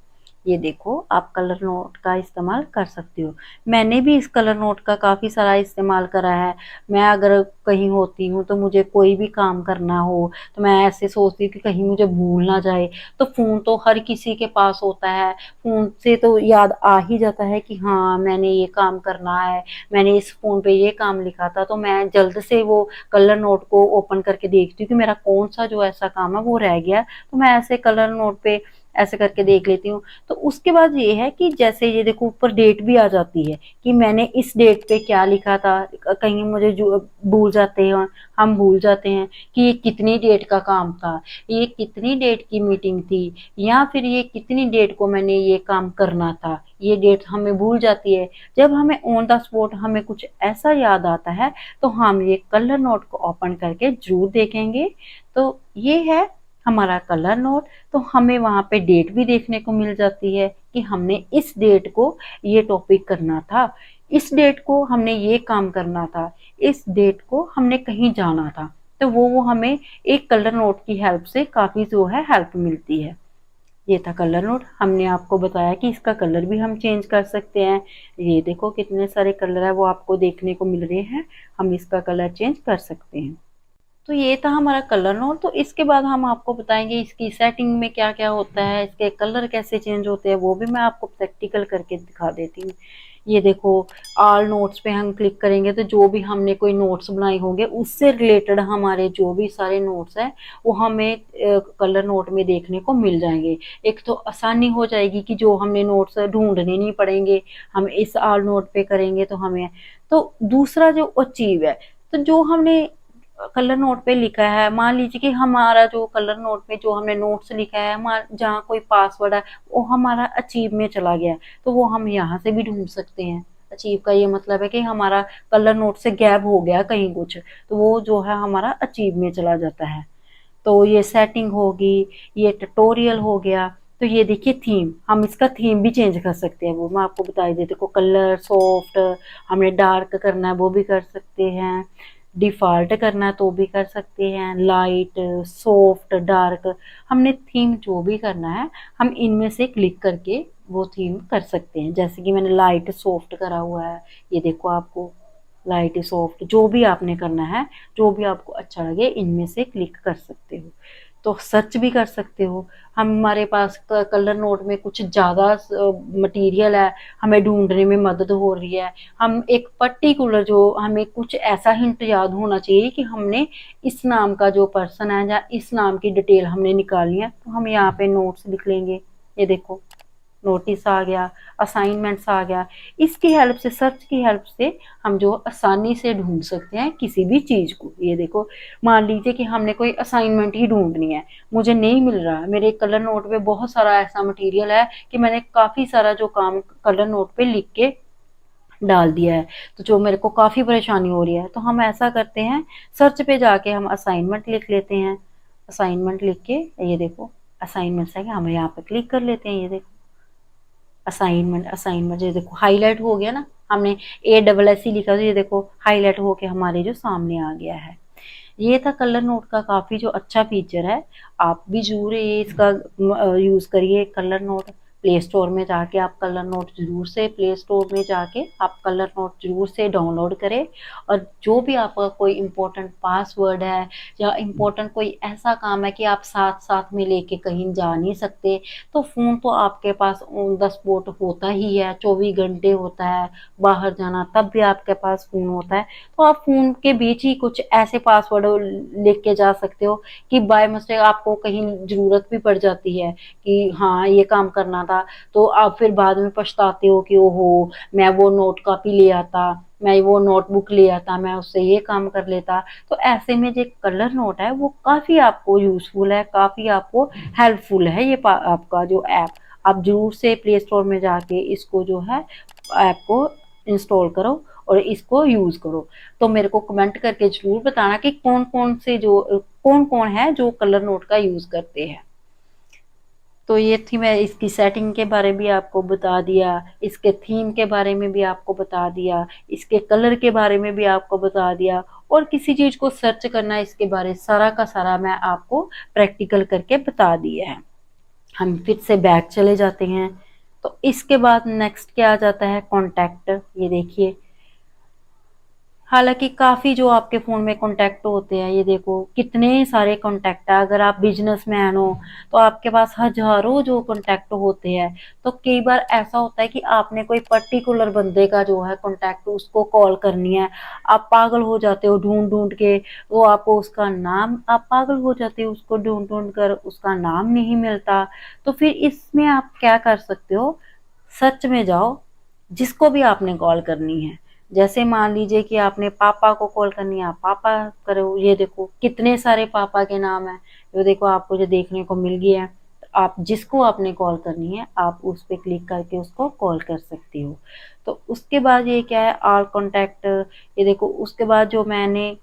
ये देखो, आप कलर नोट का इस्तेमाल कर सकते हो। मैंने भी इस कलर नोट का काफ़ी सारा इस्तेमाल करा है। मैं अगर कहीं होती हूँ तो मुझे कोई भी काम करना हो, तो मैं ऐसे सोचती हूँ कि कहीं मुझे भूल ना जाए। तो फ़ोन तो हर किसी के पास होता है, फ़ोन से तो याद आ ही जाता है कि हाँ मैंने ये काम करना है, मैंने इस फ़ोन पे ये काम लिखा था। तो मैं जल्द से वो कलर नोट को ओपन करके देखती हूँ कि मेरा कौन सा जो ऐसा काम है वो रह गया। तो मैं ऐसे कलर नोट पे ऐसे करके देख लेती हूँ। तो उसके बाद ये है कि जैसे ये देखो ऊपर डेट भी आ जाती है कि मैंने इस डेट पे क्या लिखा था। कहीं मुझे जो भूल जाते हैं, हम भूल जाते हैं कि ये कितनी डेट का काम था, ये कितनी डेट की मीटिंग थी, या फिर ये कितनी डेट को मैंने ये काम करना था, ये डेट हमें भूल जाती है। जब हमें ऑन द स्पॉट हमें कुछ ऐसा याद आता है तो हम ये कलर नोट को ओपन करके जरूर देखेंगे। तो ये है हमारा कलर नोट। तो हमें वहां पे डेट भी देखने को मिल जाती है कि हमने इस डेट को ये टॉपिक करना था, इस डेट को हमने ये काम करना था, इस डेट को हमने कहीं जाना था। तो वो हमें एक कलर नोट की हेल्प से काफी जो है हेल्प मिलती है। ये था कलर नोट। हमने आपको बताया कि इसका कलर भी हम चेंज कर सकते हैं। ये देखो कितने सारे कलर है वो आपको देखने को मिल रहे हैं, हम इसका कलर चेंज कर सकते हैं। तो ये था हमारा कलर नोट। तो इसके बाद हम आपको बताएंगे इसकी सेटिंग में क्या क्या होता है, इसके कलर कैसे चेंज होते हैं, वो भी मैं आपको प्रैक्टिकल करके दिखा देती हूँ। ये देखो ऑल नोट्स पे हम क्लिक करेंगे तो जो भी हमने कोई नोट्स बनाए होंगे उससे रिलेटेड हमारे जो भी सारे नोट्स हैं वो हमें कलर नोट में देखने को मिल जाएंगे। एक तो आसानी हो जाएगी कि जो हमने नोट्स ढूंढने नहीं पड़ेंगे, हम इस ऑल नोट पे करेंगे तो हमें। तो दूसरा जो अचीव है, तो जो हमने कलर नोट पे लिखा है, मान लीजिए कि हमारा जो कलर नोट पे जो हमने नोट्स लिखा है जहाँ कोई पासवर्ड है वो हमारा अचीव में चला गया, तो वो हम यहाँ से भी ढूंढ सकते हैं। अचीव का ये मतलब है कि हमारा कलर नोट से गैप हो गया कहीं कुछ, तो वो जो है हमारा अचीव में चला जाता है। तो ये सेटिंग होगी, ये ट्यूटोरियल हो गया। तो ये देखिए थीम, हम इसका थीम भी चेंज कर सकते हैं, वो मैं आपको बता ही देती हूँ। कलर सॉफ्ट, हमने डार्क करना है वो भी कर सकते हैं, डिफॉल्ट करना है तो भी कर सकते हैं, लाइट सॉफ्ट डार्क, हमने थीम जो भी करना है हम इनमें से क्लिक करके वो थीम कर सकते हैं। जैसे कि मैंने लाइट सॉफ्ट करा हुआ है, ये देखो आपको लाइट सॉफ्ट, जो भी आपने करना है, जो भी आपको अच्छा लगे इनमें से क्लिक कर सकते हो। तो सर्च भी कर सकते हो। हमारे पास कलर नोट में कुछ ज़्यादा मटेरियल है, हमें ढूंढने में मदद हो रही है, हम एक पर्टिकुलर जो हमें कुछ ऐसा हिंट याद होना चाहिए कि हमने इस नाम का जो पर्सन है या इस नाम की डिटेल हमने निकालनी है, तो हम यहाँ पे नोट्स लिख लेंगे। ये देखो नोटिस आ गया, असाइनमेंट्स आ गया। इसकी हेल्प से, सर्च की हेल्प से हम जो आसानी से ढूंढ सकते हैं किसी भी चीज को। ये देखो मान लीजिए कि हमने कोई असाइनमेंट ही ढूंढनी है, मुझे नहीं मिल रहा, मेरे कलर नोट पे बहुत सारा ऐसा मटेरियल है कि मैंने काफी सारा जो काम कलर नोट पे लिख के डाल दिया है, तो जो मेरे को काफी परेशानी हो रही है, तो हम ऐसा करते हैं सर्च पे जाके हम असाइनमेंट लिख लेते हैं। असाइनमेंट लिख के ये देखो असाइनमेंट्स है, हम यहाँ पे क्लिक कर लेते हैं। ये देखो असाइनमेंट, असाइनमेंट ये देखो हाईलाइट हो गया ना, हमने ASS लिखा तो ये देखो हाईलाइट होके हमारे जो सामने आ गया है। ये था कलर नोट का काफी जो अच्छा फीचर है। आप भी जरूर ये इसका यूज करिए कलर नोट। प्ले स्टोर में जाके आप कलर नोट जरूर से, प्ले स्टोर में जाके आप कलर नोट जरूर से डाउनलोड करें। और जो भी आपका कोई इम्पोर्टेंट पासवर्ड है या इम्पोर्टेंट कोई ऐसा काम है कि आप साथ साथ में लेके कहीं जा नहीं सकते, तो फोन तो आपके पास ऑन द स्पॉट होता ही है, 24 घंटे होता है, बाहर जाना तब भी आपके पास फोन होता है। तो आप फोन के बीच ही कुछ ऐसे पासवर्ड लेके जा सकते हो कि बाय मिस्टेक आपको कहीं जरूरत भी पड़ जाती है कि हाँ ये काम करना था, तो आप फिर बाद में पछताते हो कि ओहो मैं वो नोट कॉपी ले आता, मैं वो नोटबुक ले आता, मैं उससे ये काम कर लेता। तो ऐसे में जो कलर नोट है वो काफी आपको यूजफुल है, काफी आपको हेल्पफुल है। ये आपका जो ऐप, आप जरूर से प्ले स्टोर में जाके इसको जो है ऐप को इंस्टॉल करो और इसको यूज करो। तो मेरे को कमेंट करके जरूर बताना कि कौन कौन है जो कलर नोट का यूज करते हैं। तो ये थी, मैं इसकी सेटिंग के बारे में भी आपको बता दिया, इसके थीम के बारे में भी आपको बता दिया, इसके कलर के बारे में भी आपको बता दिया, और किसी चीज को सर्च करना इसके बारे सारा का सारा मैं आपको प्रैक्टिकल करके बता दिया है। हम फिर से बैक चले जाते हैं। तो इसके बाद नेक्स्ट क्या आ जाता है, कॉन्टैक्ट। ये देखिए हालांकि काफ़ी जो आपके फ़ोन में कॉन्टैक्ट होते हैं, ये देखो कितने सारे कॉन्टैक्ट है। अगर आप बिजनेसमैन हो तो आपके पास हज़ारों जो कॉन्टैक्ट होते हैं। तो कई बार ऐसा होता है कि आपने कोई पर्टिकुलर बंदे का जो है कॉन्टैक्ट उसको कॉल करनी है, आप पागल हो जाते हो ढूँढ-ढूँढ के, वो आपको उसका नाम आप पागल हो जाते हो उसको ढूँढ-ढूँढ कर, उसका नाम नहीं मिलता। तो फिर इसमें आप क्या कर सकते हो, सर्च में जाओ, जिसको भी आपने कॉल करनी है। जैसे मान लीजिए कि आपने पापा को कॉल करनी है, आप पापा करो। ये देखो कितने सारे पापा के नाम हैं, ये देखो आपको जो देखने को मिल गया है। आप जिसको आपने कॉल करनी है आप उस पे क्लिक करके उसको कॉल कर सकती हो। तो उसके बाद ये क्या है, ऑल कॉन्टैक्ट, ये देखो उसके बाद जो मैंने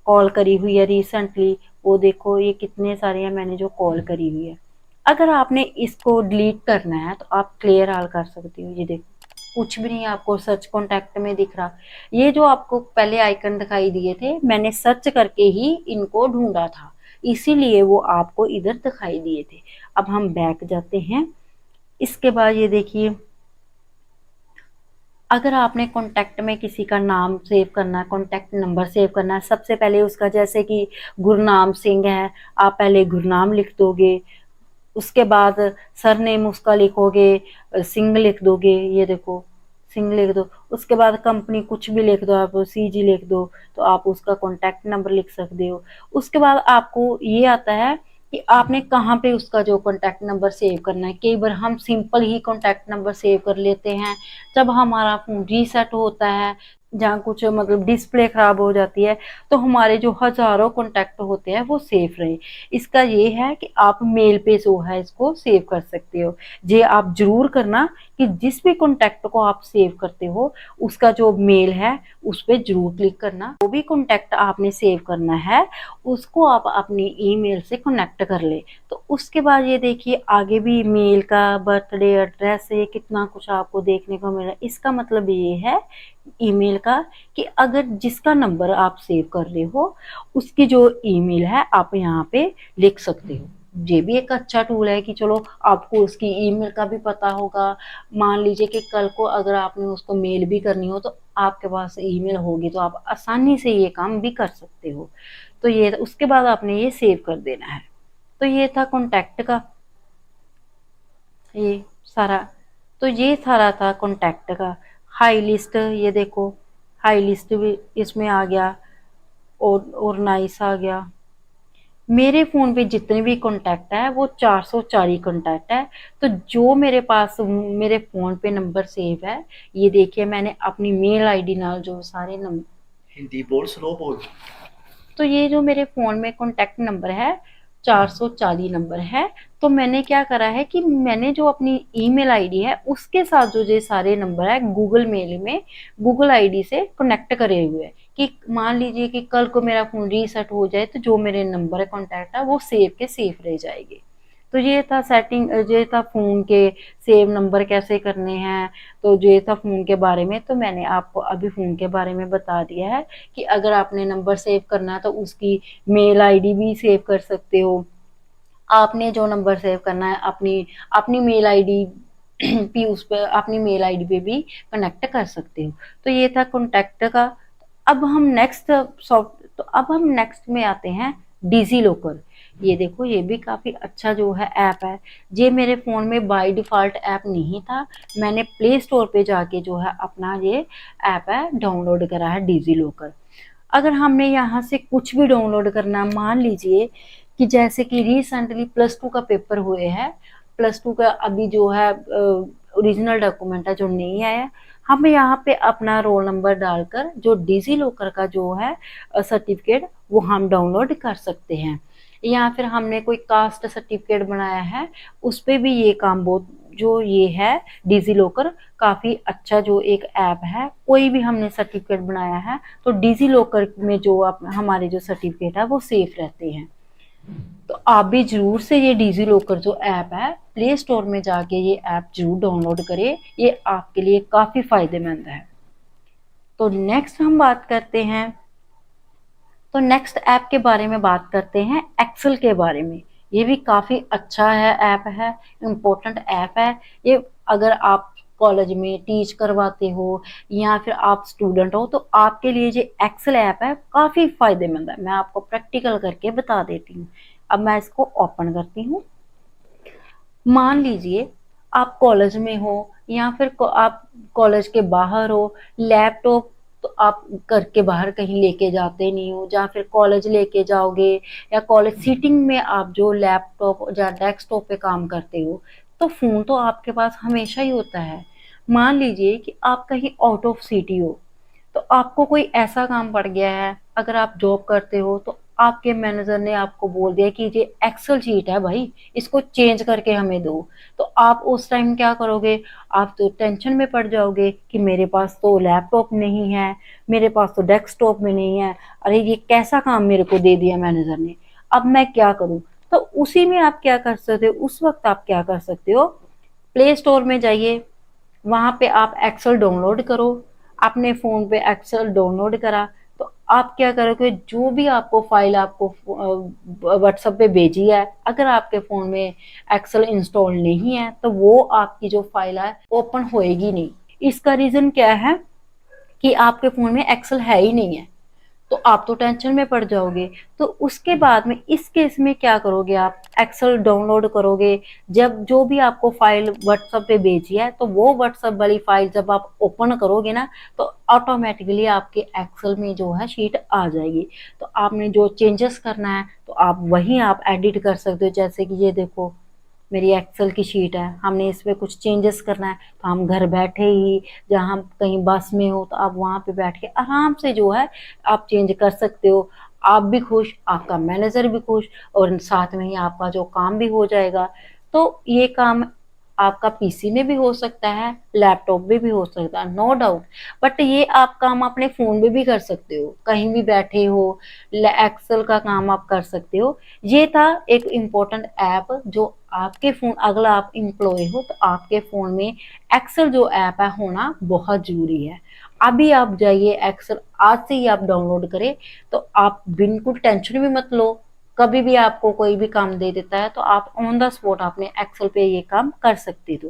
कॉल करी हुई है रिसेंटली, वो देखो ये कितने सारे हैं मैंने जो कॉल करी हुई है। अगर आपने इसको डिलीट करना है तो आप क्लियर ऑल कर सकती हो। ये देखो कुछ भी नहीं आपको सर्च कॉन्टैक्ट में दिख रहा। ये जो आपको पहले आइकन दिखाई दिए थे, मैंने सर्च करके ही इनको ढूंढा था, इसीलिए वो आपको इधर दिखाई दिए थे। अब हम बैक जाते हैं। इसके बाद ये देखिए, अगर आपने कॉन्टैक्ट में किसी का नाम सेव करना है, कॉन्टैक्ट नंबर सेव करना है, सबसे पहले उसका, जैसे कि गुरनाम सिंह है, आप पहले गुरनाम लिख दोगे। उसके बाद सरनेम उसका लिखोगे, सिंह लिख दोगे। ये देखो सिंह लिख दो। उसके बाद कंपनी कुछ भी लिख दो, आप सीजी लिख दो, तो आप उसका कॉन्टैक्ट नंबर लिख सकते हो। उसके बाद आपको ये आता है कि आपने कहाँ पे उसका जो कॉन्टैक्ट नंबर सेव करना है। कई बार हम सिंपल ही कॉन्टैक्ट नंबर सेव कर लेते हैं, जब हमारा फोन रीसेट होता है, जहाँ कुछ मतलब डिस्प्ले खराब हो जाती है, तो हमारे जो हजारों कॉन्टैक्ट होते हैं वो सेफ रहे। इसका ये है कि आप मेल पे जो है इसको सेव कर सकते हो। ये आप जरूर करना कि जिस भी कॉन्टैक्ट को आप सेव करते हो उसका जो मेल है उस पर जरूर क्लिक करना। जो भी कॉन्टैक्ट आपने सेव करना है उसको आप अपनी ईमेल से कनेक्ट कर ले। तो उसके बाद ये देखिए आगे भी मेल का, बर्थडे एड्रेस, ये कितना कुछ आपको देखने को मिला। इसका मतलब ये है ईमेल का कि अगर जिसका नंबर आप सेव कर रहे हो उसकी जो ईमेल है आप यहाँ पे लिख सकते हो। ये भी एक अच्छा टूल है कि चलो आपको उसकी ईमेल का भी पता होगा। मान लीजिए कि कल को अगर आपने उसको मेल भी करनी हो तो आपके पास ईमेल होगी, तो आप आसानी से ये काम भी कर सकते हो। तो ये उसके बाद आपने ये सेव कर देना है। तो ये था कॉन्टैक्ट का ये सारा। तो ये सारा था कॉन्टैक्ट का। हाई लिस्ट, ये देखो हाई लिस्ट भी इसमें आ गया, और नाइस आ गया। मेरे फ़ोन पे जितने भी कॉन्टैक्ट है वो 440 कॉन्टैक्ट है। तो जो मेरे पास मेरे फ़ोन पे नंबर सेव है, ये देखिए मैंने अपनी मेल आईडी नाल जो सारे नंबर, हिंदी बोल, स्लो बोल। तो ये जो मेरे फ़ोन में कॉन्टैक्ट नंबर है 440 नंबर है। तो मैंने क्या करा है कि मैंने जो अपनी ईमेल आईडी है उसके साथ जो ये सारे नंबर है गूगल मेल में गूगल आईडी से कनेक्ट करे हुए हैं, कि मान लीजिए कि कल को मेरा फ़ोन रीसेट हो जाए तो जो मेरे नंबर है कॉन्टैक्ट है वो सेव के सेफ रह जाएंगे। तो ये था सेटिंग, ये था फ़ोन के सेव नंबर कैसे करने हैं। तो ये था फ़ोन के बारे में। तो मैंने आपको अभी फ़ोन के बारे में बता दिया है कि अगर आपने नंबर सेव करना है तो उसकी मेल आईडी भी सेव कर सकते हो। आपने जो नंबर सेव करना है अपनी अपनी मेल आईडी भी उस पर अपनी मेल आईडी पे भी कनेक्ट कर सकते हो। तो ये था कॉन्टैक्ट का। अब हम नेक्स्ट में आते हैं डिजी लॉकर। ये देखो ये भी काफ़ी अच्छा जो है ऐप है। ये मेरे फ़ोन में बाय डिफ़ॉल्ट ऐप नहीं था, मैंने प्ले स्टोर पे जाके जो है अपना ये ऐप है डाउनलोड करा है, डिजी लॉकर। अगर हमने यहाँ से कुछ भी डाउनलोड करना, मान लीजिए कि जैसे कि रिसेंटली +2 का पेपर हुए हैं, +2 का अभी जो है ओरिजिनल डॉक्यूमेंट है जो नहीं आया, हम यहाँ पे अपना रोल नंबर डालकर जो डिजी लॉकर का जो है सर्टिफिकेट वो हम डाउनलोड कर सकते हैं। या फिर हमने कोई कास्ट सर्टिफिकेट बनाया है उस पे भी ये काम बहुत, जो ये है डिजी लॉकर काफ़ी अच्छा जो एक ऐप है। कोई भी हमने सर्टिफिकेट बनाया है तो डिजी लॉकर में जो हमारे जो सर्टिफिकेट है वो सेफ रहते हैं। तो आप भी जरूर से ये डिजी लॉकर जो ऐप है प्ले स्टोर में जाके ये ऐप जरूर डाउनलोड करें, ये आपके लिए काफ़ी फायदेमंद है। तो नेक्स्ट हम बात करते हैं, तो नेक्स्ट ऐप के बारे में बात करते हैं एक्सेल के बारे में। ये भी काफ़ी अच्छा है ऐप है, इम्पोर्टेंट ऐप है ये। अगर आप कॉलेज में टीच करवाते हो या फिर आप स्टूडेंट हो, तो आपके लिए जो एक्सेल ऐप है काफ़ी फ़ायदेमंद है। मैं आपको प्रैक्टिकल करके बता देती हूँ। अब मैं इसको ओपन करती हूँ। मान लीजिए आप कॉलेज में हो या फिर आप कॉलेज के बाहर हो, लैपटॉप तो आप घर के बाहर कहीं लेके जाते नहीं हो, या फिर कॉलेज लेके जाओगे या कॉलेज सीटिंग में आप जो लैपटॉप या डेस्कटॉप पे काम करते हो, तो फ़ोन तो आपके पास हमेशा ही होता है। मान लीजिए कि आप कहीं आउट ऑफ सिटी हो, तो आपको कोई ऐसा काम पड़ गया है, अगर आप जॉब करते हो तो आपके मैनेजर ने आपको बोल दिया कि ये एक्सेल शीट है भाई, इसको चेंज करके हमें दो, तो आप उस टाइम क्या करोगे? आप तो टेंशन में पड़ जाओगे कि मेरे पास तो लैपटॉप नहीं है, मेरे पास तो डेस्कटॉप में नहीं है, अरे ये कैसा काम मेरे को दे दिया मैनेजर ने, अब मैं क्या करूं? तो उसी में आप क्या कर सकते हो, उस वक्त आप क्या कर सकते हो, प्ले स्टोर में जाइए, वहां पे आप एक्सेल डाउनलोड करो। आपने फ़ोन पे एक्सेल डाउनलोड करा, तो आप क्या करोगे, जो भी आपको फाइल आपको व्हाट्सएप पे भेजी है, अगर आपके फ़ोन में एक्सेल इंस्टॉल नहीं है तो वो आपकी जो फाइल है ओपन होएगी नहीं। इसका रीज़न क्या है कि आपके फ़ोन में एक्सेल है ही नहीं है, तो आप तो टेंशन में पड़ जाओगे। तो उसके बाद में इस केस में क्या करोगे, आप एक्सेल डाउनलोड करोगे, जब जो भी आपको फाइल व्हाट्सएप पे भेजी है, तो वो व्हाट्सएप वाली फाइल जब आप ओपन करोगे ना, तो ऑटोमेटिकली आपके एक्सेल में जो है शीट आ जाएगी। तो आपने जो चेंजेस करना है तो आप वहीं आप एडिट कर सकते हो। जैसे कि ये देखो, मेरी एक्सेल की शीट है, हमने इसमें कुछ चेंजेस करना है, तो हम घर बैठे ही, जहाँ हम कहीं बस में हो तो आप वहाँ पे बैठ के आराम से जो है आप चेंज कर सकते हो। आप भी खुश, आपका मैनेजर भी खुश, और साथ में ही आपका जो काम भी हो जाएगा। तो ये काम आपका पीसी में भी हो सकता है, लैपटॉप में भी हो सकता है, नो डाउट। बट ये आप काम अपने फ़ोन में भी कर सकते हो, कहीं भी बैठे हो, एक्सेल का काम आप कर सकते हो। ये था एक इम्पोर्टेंट ऐप जो आपके फ़ोन, अगर आप एम्प्लॉय हो तो आपके फ़ोन में एक्सेल जो ऐप है होना बहुत ज़रूरी है। अभी आप जाइए एक्सेल, आज से ही आप डाउनलोड करें, तो आप बिल्कुल टेंशन भी मत लो। कभी भी आपको कोई भी काम दे देता है तो आप ऑन द स्पॉट अपने एक्सेल पे ये काम कर सकते हो।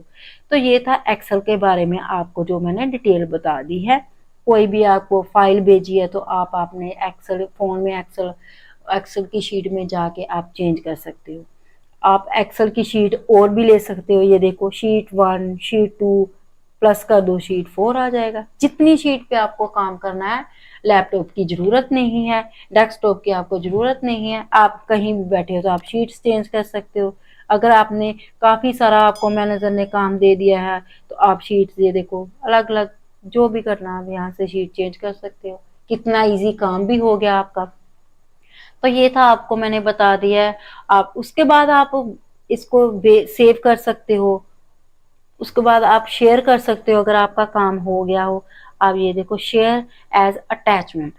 तो ये था एक्सेल के बारे में आपको जो मैंने डिटेल बता दी है। कोई भी आपको फाइल भेजी है तो आप अपने एक्सेल फ़ोन में एक्सेल एक्सेल की शीट में जाके आप चेंज कर सकते हो। आप एक्सेल की शीट और भी ले सकते हो, ये देखो शीट 1 शीट 2 प्लस कर दो, शीट 4 आ जाएगा। जितनी शीट पे आपको काम करना है, लैपटॉप की ज़रूरत नहीं है, डेस्कटॉप की आपको ज़रूरत नहीं है, आप कहीं भी बैठे हो तो आप शीट्स चेंज कर सकते हो। अगर आपने काफ़ी सारा आपको मैनेजर ने काम दे दिया है तो आप शीट्स, ये देखो अलग अलग, जो भी करना है आप यहाँ से शीट चेंज कर सकते हो। कितना ईजी काम भी हो गया आपका। तो ये था, आपको मैंने बता दिया है। आप उसके बाद आप इसको सेव कर सकते हो, उसके बाद आप शेयर कर सकते हो अगर आपका काम हो गया हो। आप ये देखो, शेयर एज अटैचमेंट,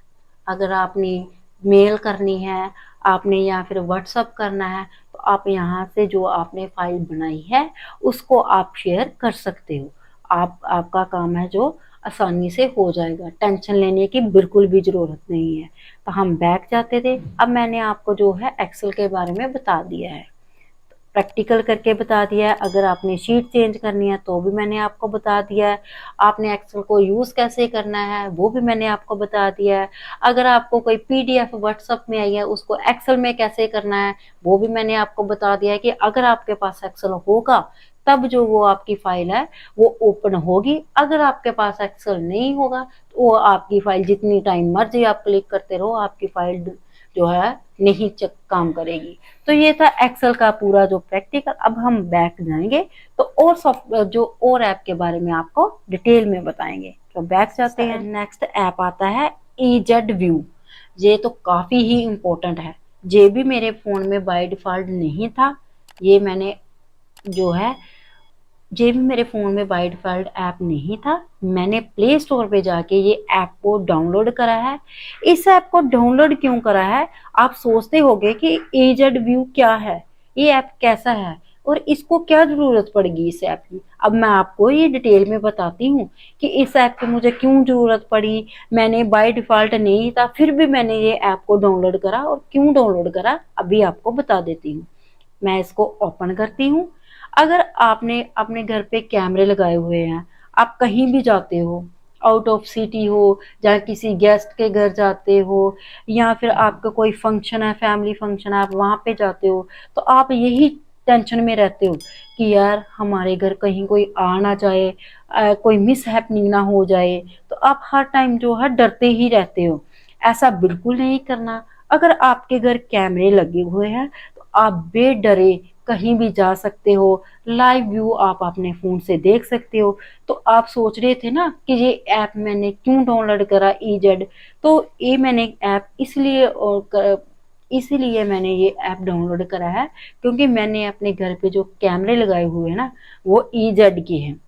अगर आपने मेल करनी है, आपने या फिर व्हाट्सअप करना है, तो आप यहाँ से जो आपने फाइल बनाई है उसको आप शेयर कर सकते हो। आपका काम है जो आसानी से हो जाएगा, टेंशन लेने की बिल्कुल भी ज़रूरत नहीं है। तो हम बैक जाते थे, अब मैंने आपको जो है एक्सेल के बारे में बता दिया है, प्रैक्टिकल करके बता दिया है। अगर आपने शीट चेंज करनी है तो भी मैंने आपको बता दिया है। आपने एक्सेल को यूज़ कैसे करना है वो भी मैंने आपको बता दिया है। अगर आपको कोई पीडीएफ व्हाट्सएप में आई है उसको एक्सेल में कैसे करना है वो भी मैंने आपको बता दिया है कि अगर आपके पास एक्सेल होगा तब जो वो आपकी फाइल है वो ओपन होगी। अगर आपके पास एक्सेल नहीं होगा तो वो आपकी फाइल जितनी टाइम मर्जी आप क्लिक करते रहो, आपकी फाइल जो है नहीं काम करेगी। तो ये था एक्सेल का पूरा जो प्रैक्टिकल। अब हम बैक जाएंगे तो और सॉफ्टवेयर जो और ऐप के बारे में आपको डिटेल में बताएंगे। तो बैक जाते हैं, नेक्स्ट ऐप आता है EZ व्यू। ये तो काफ़ी ही इम्पोर्टेंट है, ये भी मेरे फ़ोन में बाय डिफ़ॉल्ट नहीं था। ये मैंने जो है, ये भी मेरे फ़ोन में बाय डिफ़ॉल्ट ऐप नहीं था, मैंने प्ले स्टोर पे जाके ये ऐप को डाउनलोड करा है। इस ऐप को डाउनलोड क्यों करा है, आप सोचते होंगे कि EZ व्यू क्या है, ये ऐप कैसा है और इसको क्या ज़रूरत पड़ेगी इस ऐप की। अब मैं आपको ये डिटेल में बताती हूँ कि इस ऐप की मुझे क्यों ज़रूरत पड़ी। मैंने बाय डिफ़ॉल्ट नहीं था फिर भी मैंने ये ऐप को डाउनलोड करा, और क्यों डाउनलोड करा अभी आपको बता देती हूँ। मैं इसको ओपन करती हूँ। अगर आपने अपने घर पे कैमरे लगाए हुए हैं, आप कहीं भी जाते हो, आउट ऑफ सिटी हो, या किसी गेस्ट के घर जाते हो, या फिर आपका कोई फंक्शन है, फैमिली फंक्शन है, आप वहाँ पे जाते हो, तो आप यही टेंशन में रहते हो कि यार हमारे घर कहीं कोई आ ना जाए, कोई मिस हैपनिंग ना हो जाए। तो आप हर टाइम जो है डरते ही रहते हो। ऐसा बिल्कुल नहीं करना। अगर आपके घर कैमरे लगे हुए हैं तो आप बेडरे कहीं भी जा सकते हो, लाइव व्यू आप अपने फोन से देख सकते हो। तो आप सोच रहे थे ना कि ये ऐप मैंने क्यों डाउनलोड करा ईजेड, तो ये मैंने ऐप इसलिए मैंने ये ऐप डाउनलोड करा है क्योंकि मैंने अपने घर पे जो कैमरे लगाए हुए हैं ना वो ईजेड के हैं।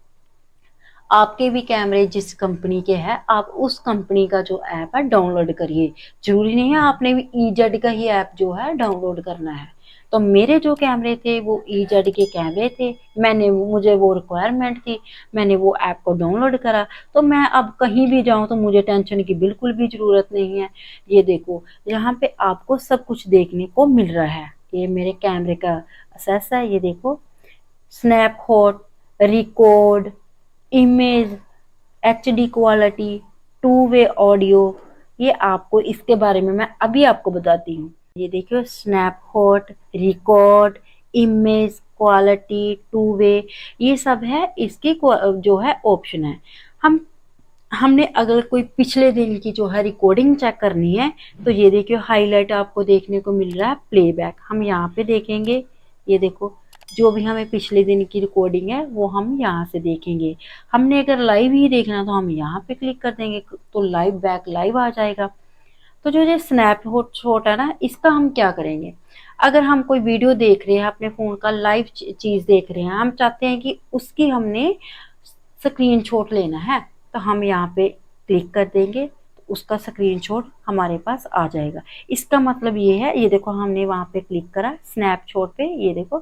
आपके भी कैमरे जिस कंपनी के हैं आप उस कंपनी का जो ऐप है डाउनलोड करिए। जरूरी नहीं है आपने भी ईजेड का ही ऐप जो है डाउनलोड करना है। तो मेरे जो कैमरे थे वो ईजेड के कैमरे थे, मुझे वो रिक्वायरमेंट थी, मैंने वो ऐप को डाउनलोड करा। तो मैं अब कहीं भी जाऊं तो मुझे टेंशन की बिल्कुल भी जरूरत नहीं है। ये देखो यहाँ पे आपको सब कुछ देखने को मिल रहा है। ये मेरे कैमरे का एक्सेस है, ये देखो, snapshot, record, image, HD quality, two way audio. ये आपको इसके बारे में मैं अभी आपको बताती हूँ। ये देखियो, snapshot, record, image quality, two way, ये सब है इसकी जो है ऑप्शन है। हमने अगर कोई पिछले दिन की जो है रिकॉर्डिंग चेक करनी है तो ये देखियो हाईलाइट आपको देखने को मिल रहा है, प्लेबैक हम यहाँ पे देखेंगे। ये देखो जो भी हमें पिछले दिन की रिकॉर्डिंग है वो हम यहाँ से देखेंगे। हमने अगर लाइव ही देखना तो हम यहाँ पे क्लिक कर देंगे तो लाइव बैक लाइव आ जाएगा। तो जो ये स्नैपशॉट है ना इसका हम क्या करेंगे, अगर हम कोई वीडियो देख रहे हैं अपने फोन का लाइव चीज देख रहे हैं, हम चाहते हैं कि उसकी हमने स्क्रीनशॉट लेना है, तो हम यहाँ पे क्लिक कर देंगे तो उसका स्क्रीनशॉट हमारे पास आ जाएगा। इसका मतलब ये है, ये देखो हमने वहां पे क्लिक करा स्नैपशॉट पे, ये देखो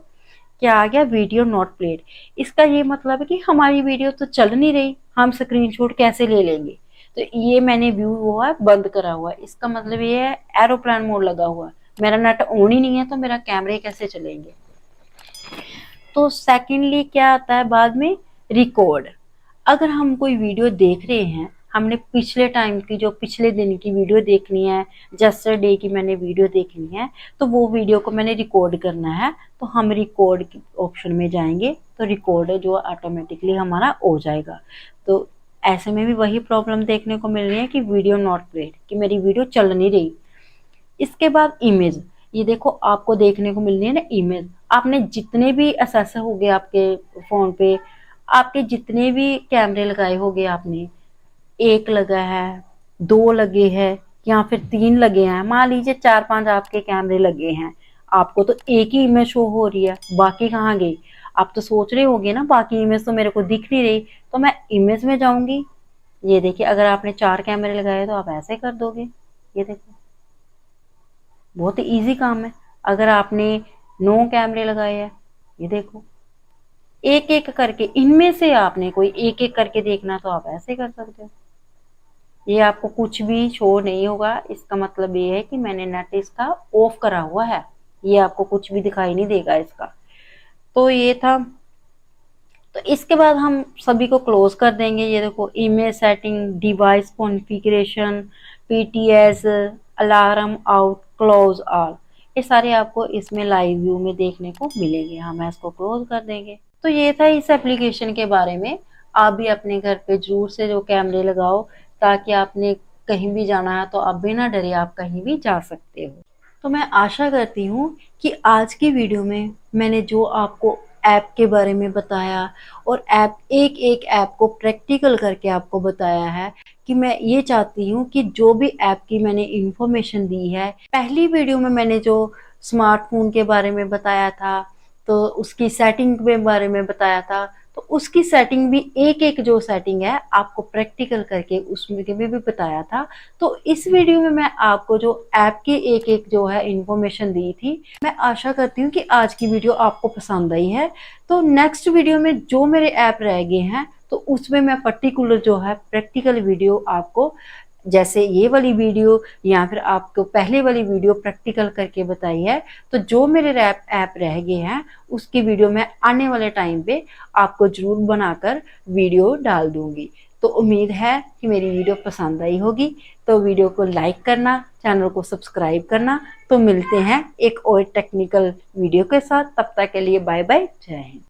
क्या आ गया, वीडियो नॉट प्लेड। इसका ये मतलब है कि हमारी वीडियो तो चल नहीं रही, हम स्क्रीनशॉट कैसे ले लेंगे। तो ये मैंने व्यू हुआ है बंद करा हुआ है, इसका मतलब ये है एरोप्लेन मोड लगा हुआ है, मेरा नेट ऑन ही नहीं है तो मेरा कैमरे कैसे चलेंगे। तो सेकेंडली क्या आता है बाद में, रिकॉर्ड। अगर हम कोई वीडियो देख रहे हैं, हमने पिछले टाइम की जो पिछले दिन की वीडियो देखनी है, जस्टरडे की मैंने वीडियो देखनी है, तो वो वीडियो को मैंने रिकॉर्ड करना है, तो हम रिकॉर्ड की ऑप्शन में जाएंगे तो रिकॉर्ड जो ऑटोमेटिकली हमारा हो जाएगा। तो ऐसे में भी वही प्रॉब्लम देखने को मिल रही है कि वीडियो नॉट प्लेड, कि मेरी वीडियो चल नहीं रही। इसके बाद इमेज, ये देखो आपको देखने को मिल रही है ना इमेज। आपने जितने भी एक्सेस हो गए आपके फोन पे, आपके जितने भी कैमरे लगाए होंगे, आपने एक लगा है, दो लगे हैं, या फिर तीन लगे हैं, मान लीजिए 4-5 आपके कैमरे लगे हैं, आपको तो एक ही इमेज शो हो रही है, बाकी कहाँ गई। आप तो सोच रहे होगे ना बाकी इमेज तो मेरे को दिख नहीं रही, तो मैं इमेज में जाऊंगी। ये देखिए अगर आपने 4 कैमरे लगाए तो आप ऐसे कर दोगे, ये देखो बहुत ही इजी काम है। अगर आपने 9 कैमरे लगाए हैं, ये देखो एक एक करके, इनमें से आपने कोई एक एक करके देखना तो आप ऐसे कर सकते हो। ये आपको कुछ भी शो नहीं होगा, इसका मतलब ये है कि मैंने नेट इसका ऑफ करा हुआ है, ये आपको कुछ भी दिखाई नहीं देगा इसका। तो ये था। तो इसके बाद हम सभी को क्लोज कर देंगे। ये देखो image setting, device configuration, PTS, alarm out, close all, ये सारे आपको इसमें लाइव व्यू में देखने को मिलेंगे। हम इसको क्लोज कर देंगे। तो ये था इस एप्लीकेशन के बारे में। आप भी अपने घर पे जरूर से जो कैमरे लगाओ, ताकि आपने कहीं भी जाना है तो आप बिना डरे आप कहीं भी जा सकते हो। तो मैं आशा करती हूँ कि आज की वीडियो में मैंने जो आपको ऐप के बारे में बताया और ऐप एक एक ऐप को प्रैक्टिकल करके आपको बताया है, कि मैं ये चाहती हूँ कि जो भी ऐप की मैंने इंफॉर्मेशन दी है, पहली वीडियो में मैंने जो स्मार्टफोन के बारे में बताया था, तो उसकी सेटिंग के बारे में बताया था, तो उसकी सेटिंग भी एक एक जो सेटिंग है आपको प्रैक्टिकल करके उसमें भी बताया था। तो इस वीडियो में मैं आपको जो ऐप की एक एक जो है इंफॉर्मेशन दी थी। मैं आशा करती हूँ कि आज की वीडियो आपको पसंद आई है। तो नेक्स्ट वीडियो में जो मेरे ऐप रह गए हैं तो उसमें मैं पर्टिकुलर जो है प्रैक्टिकल वीडियो आपको जैसे ये वाली वीडियो या फिर आपको पहले वाली वीडियो प्रैक्टिकल करके बताई है, तो जो मेरे रैप ऐप रह गए हैं उसकी वीडियो मैं आने वाले टाइम पे आपको जरूर बनाकर वीडियो डाल दूंगी। तो उम्मीद है कि मेरी वीडियो पसंद आई होगी। तो वीडियो को लाइक करना, चैनल को सब्सक्राइब करना। तो मिलते हैं एक और टेक्निकल वीडियो के साथ, तब तक के लिए बाय बाय, जय हिंद।